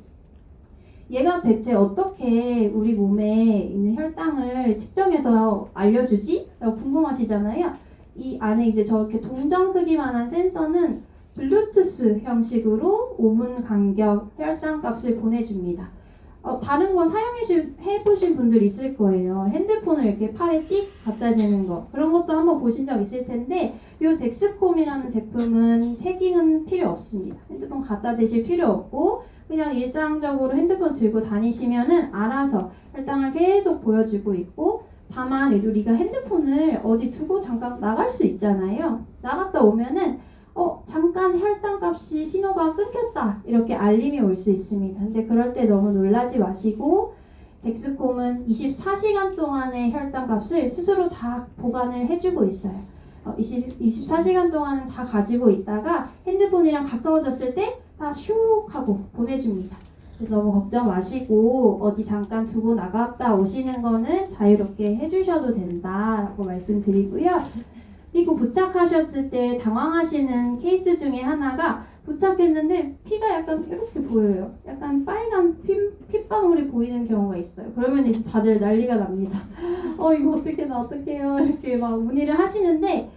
얘가 대체 어떻게 우리 몸에 있는 혈당을 측정해서 알려주지? 라고 궁금하시잖아요. 이 안에 이제 저렇게 동전 크기만한 센서는 블루투스 형식으로 5분 간격 혈당 값을 보내줍니다. 다른 거 사용해보신 분들 있을 거예요. 핸드폰을 이렇게 팔에 띡 갖다 대는 거, 그런 것도 한번 보신 적 있을 텐데, 이 덱스콤이라는 제품은 태깅은 필요 없습니다. 핸드폰 갖다 대실 필요 없고 그냥 일상적으로 핸드폰 들고 다니시면은 알아서 혈당을 계속 보여주고 있고, 다만 우리가 핸드폰을 어디 두고 잠깐 나갈 수 있잖아요. 나갔다 오면은 잠깐 혈당 값이 신호가 끊겼다 이렇게 알림이 올 수 있습니다. 근데 그럴 때 너무 놀라지 마시고, 덱스콤은 24시간 동안의 혈당 값을 스스로 다 보관을 해주고 있어요. 24시간 동안은 다 가지고 있다가 핸드폰이랑 가까워졌을 때 다 슉 하고 보내줍니다. 너무 걱정 마시고 어디 잠깐 두고 나갔다 오시는 거는 자유롭게 해주셔도 된다라고 말씀드리고요. 그리고 부착하셨을 때 당황하시는 케이스 중에 하나가, 부착했는데 피가 약간 이렇게 보여요. 약간 빨간 핏방울이 보이는 경우가 있어요. 그러면 이제 다들 난리가 납니다. 이거 어떻게 나 어떡해요 이렇게 막 문의를 하시는데,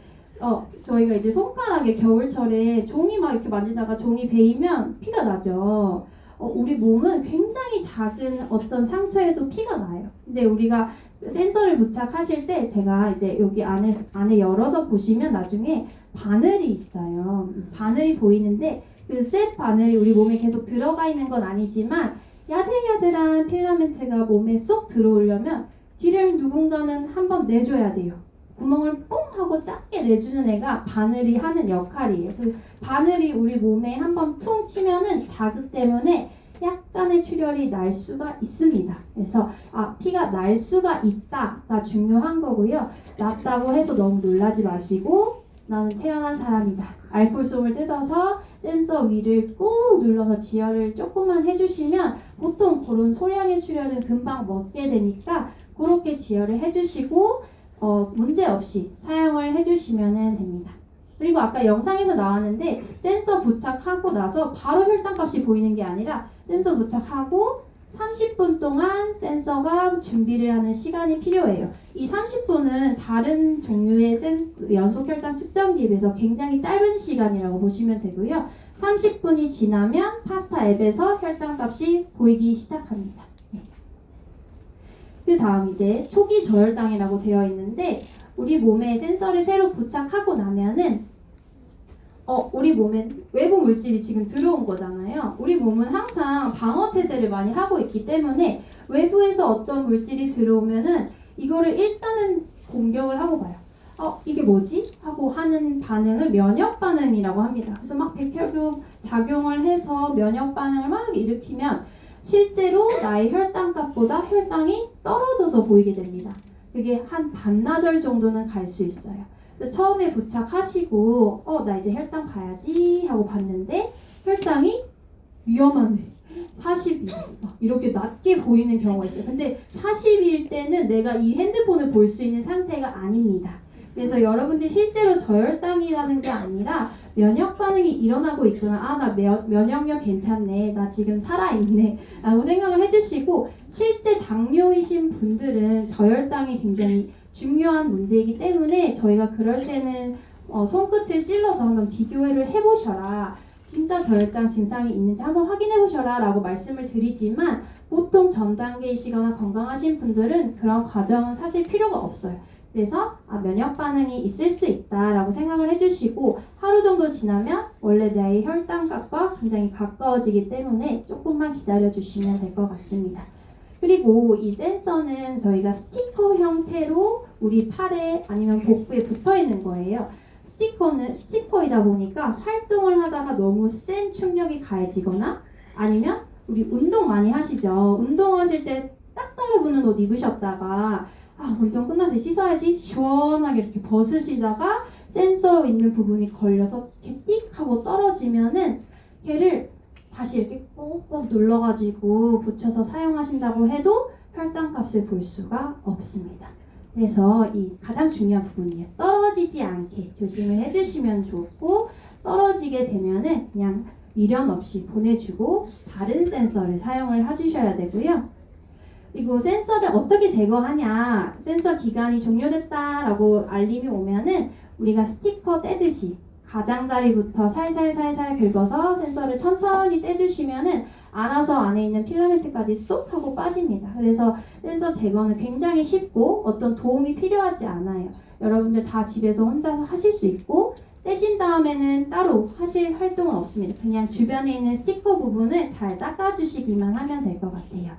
저희가 이제 손가락에 겨울철에 종이 막 이렇게 만지다가 종이 베이면 피가 나죠. 우리 몸은 굉장히 작은 어떤 상처에도 피가 나요. 근데 우리가 센서를 부착하실 때 제가 이제 여기 안에 열어서 보시면 나중에 바늘이 있어요. 바늘이 보이는데 그 쇳 바늘이 우리 몸에 계속 들어가 있는 건 아니지만, 야들야들한 필라멘트가 몸에 쏙 들어오려면 기를 누군가는 한번 내줘야 돼요. 구멍을 뽕 하고 작게 내주는 애가 바늘이 하는 역할이에요. 그 바늘이 우리 몸에 한번 퉁 치면은 자극 때문에 약간의 출혈이 날 수가 있습니다. 그래서 피가 날 수가 있다가 중요한 거고요. 났다고 해서 너무 놀라지 마시고, 나는 태어난 사람이다. 알콜솜을 뜯어서 센서 위를 꾹 눌러서 지혈을 조금만 해주시면 보통 그런 소량의 출혈은 금방 먹게 되니까 그렇게 지혈을 해주시고 문제없이 사용을 해주시면 됩니다. 그리고 아까 영상에서 나왔는데 센서 부착하고 나서 바로 혈당값이 보이는 게 아니라 센서 부착하고 30분 동안 센서가 준비를 하는 시간이 필요해요. 이 30분은 다른 종류의 연속 혈당 측정기에 비해서 굉장히 짧은 시간이라고 보시면 되고요. 30분이 지나면 파스타 앱에서 혈당값이 보이기 시작합니다. 그 다음 이제 초기 저혈당이라고 되어 있는데 우리 몸에 센서를 새로 부착하고 나면은 우리 몸엔 외부 물질이 지금 들어온 거잖아요. 우리 몸은 항상 방어 태세를 많이 하고 있기 때문에 외부에서 어떤 물질이 들어오면은 이거를 일단은 공격을 하고 봐요. 이게 뭐지? 하고 하는 반응을 면역 반응이라고 합니다. 그래서 막 백혈구 작용을 해서 면역 반응을 막 일으키면 실제로 나의 혈당값보다 혈당이 떨어져서 보이게 됩니다. 그게 한 반나절 정도는 갈 수 있어요. 그래서 처음에 부착하시고 나 이제 혈당 봐야지 하고 봤는데 혈당이 위험하네. 40일 이렇게 낮게 보이는 경우가 있어요. 근데 40일 때는 내가 이 핸드폰을 볼 수 있는 상태가 아닙니다. 그래서 여러분들이 실제로 저혈당이라는 게 아니라 면역 반응이 일어나고 있구나. 나 면역력 괜찮네. 나 지금 살아있네. 라고 생각을 해주시고 실제 당뇨이신 분들은 저혈당이 굉장히 중요한 문제이기 때문에 저희가 그럴 때는 손끝을 찔러서 한번 비교를 해보셔라. 진짜 저혈당 증상이 있는지 한번 확인해보셔라 라고 말씀을 드리지만 보통 전 단계이시거나 건강하신 분들은 그런 과정은 사실 필요가 없어요. 그래서 면역 반응이 있을 수 있다라고 생각을 해주시고 하루 정도 지나면 원래 나의 혈당값과 굉장히 가까워지기 때문에 조금만 기다려주시면 될 것 같습니다. 그리고 이 센서는 저희가 스티커 형태로 우리 팔에 아니면 복부에 붙어 있는 거예요. 스티커는 스티커이다 보니까 활동을 하다가 너무 센 충격이 가해지거나 아니면 우리 운동 많이 하시죠. 운동하실 때 딱 달라붙는 옷 입으셨다가 운동 끝나서 씻어야지 시원하게 이렇게 벗으시다가 센서 있는 부분이 걸려서 이렇게 띡 하고 떨어지면은 걔를 다시 이렇게 꾹꾹 눌러가지고 붙여서 사용하신다고 해도 혈당값을 볼 수가 없습니다. 그래서 이 가장 중요한 부분이에요. 떨어지지 않게 조심을 해주시면 좋고 떨어지게 되면은 그냥 미련 없이 보내주고 다른 센서를 사용을 해주셔야 되고요. 그리고 센서를 어떻게 제거하냐, 센서 기간이 종료됐다라고 알림이 오면은 우리가 스티커 떼듯이 가장자리부터 살살살살 긁어서 센서를 천천히 떼주시면은 알아서 안에 있는 필라멘트까지 쏙 하고 빠집니다. 그래서 센서 제거는 굉장히 쉽고 어떤 도움이 필요하지 않아요. 여러분들 다 집에서 혼자서 하실 수 있고 떼신 다음에는 따로 하실 활동은 없습니다. 그냥 주변에 있는 스티커 부분을 잘 닦아주시기만 하면 될 것 같아요.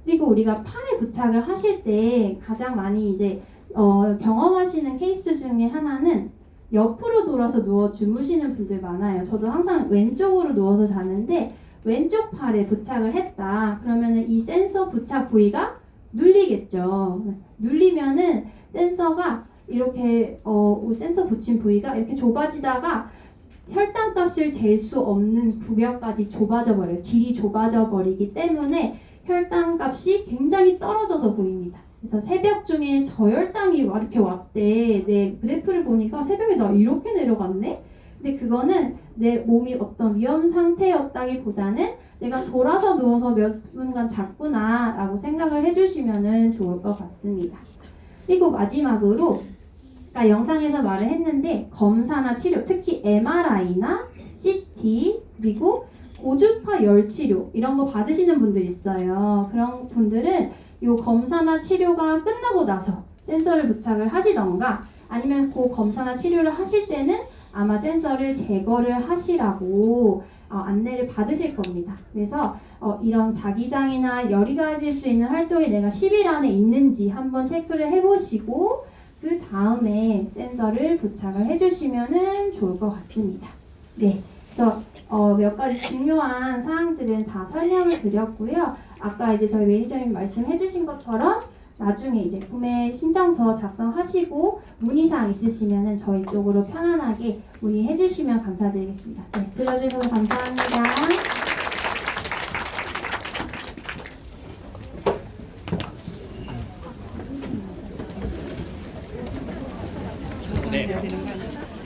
그리고 우리가 팔에 부착을 하실 때 가장 많이 이제 경험하시는 케이스 중에 하나는 옆으로 돌아서 누워 주무시는 분들 많아요. 저도 항상 왼쪽으로 누워서 자는데 왼쪽 팔에 부착을 했다. 그러면은 이 센서 부착 부위가 눌리겠죠. 눌리면은 센서가 이렇게 센서 붙인 부위가 이렇게 좁아지다가 혈당값을 잴 수 없는 구역까지 좁아져 버려요. 길이 좁아져 버리기 때문에 혈당값이 굉장히 떨어져서 보입니다. 그래서 새벽 중에 저혈당이 이렇게 왔대. 내 그래프를 보니까 새벽에 나 이렇게 내려갔네? 근데 그거는 내 몸이 어떤 위험 상태였다기보다는 내가 돌아서 누워서 몇 분간 잤구나 라고 생각을 해주시면 좋을 것 같습니다. 그리고 마지막으로 아까 영상에서 말을 했는데 검사나 치료, 특히 MRI나 CT 그리고 고주파 열 치료 이런 거 받으시는 분들 있어요. 그런 분들은 이 검사나 치료가 끝나고 나서 센서를 부착을 하시던가 아니면 그 검사나 치료를 하실 때는 아마 센서를 제거를 하시라고 안내를 받으실 겁니다. 그래서 이런 자기장이나 열이 가해질 수 있는 활동이 내가 10일 안에 있는지 한번 체크를 해보시고 그 다음에 센서를 부착을 해주시면 좋을 것 같습니다. 네, 그래서 몇 가지 중요한 사항들은 다 설명을 드렸고요. 아까 이제 저희 매니저님 말씀해주신 것처럼 나중에 이제 구매 신청서 작성하시고 문의사항 있으시면은 저희 쪽으로 편안하게 문의해주시면 감사드리겠습니다. 네, 들어주셔서 감사합니다. 네.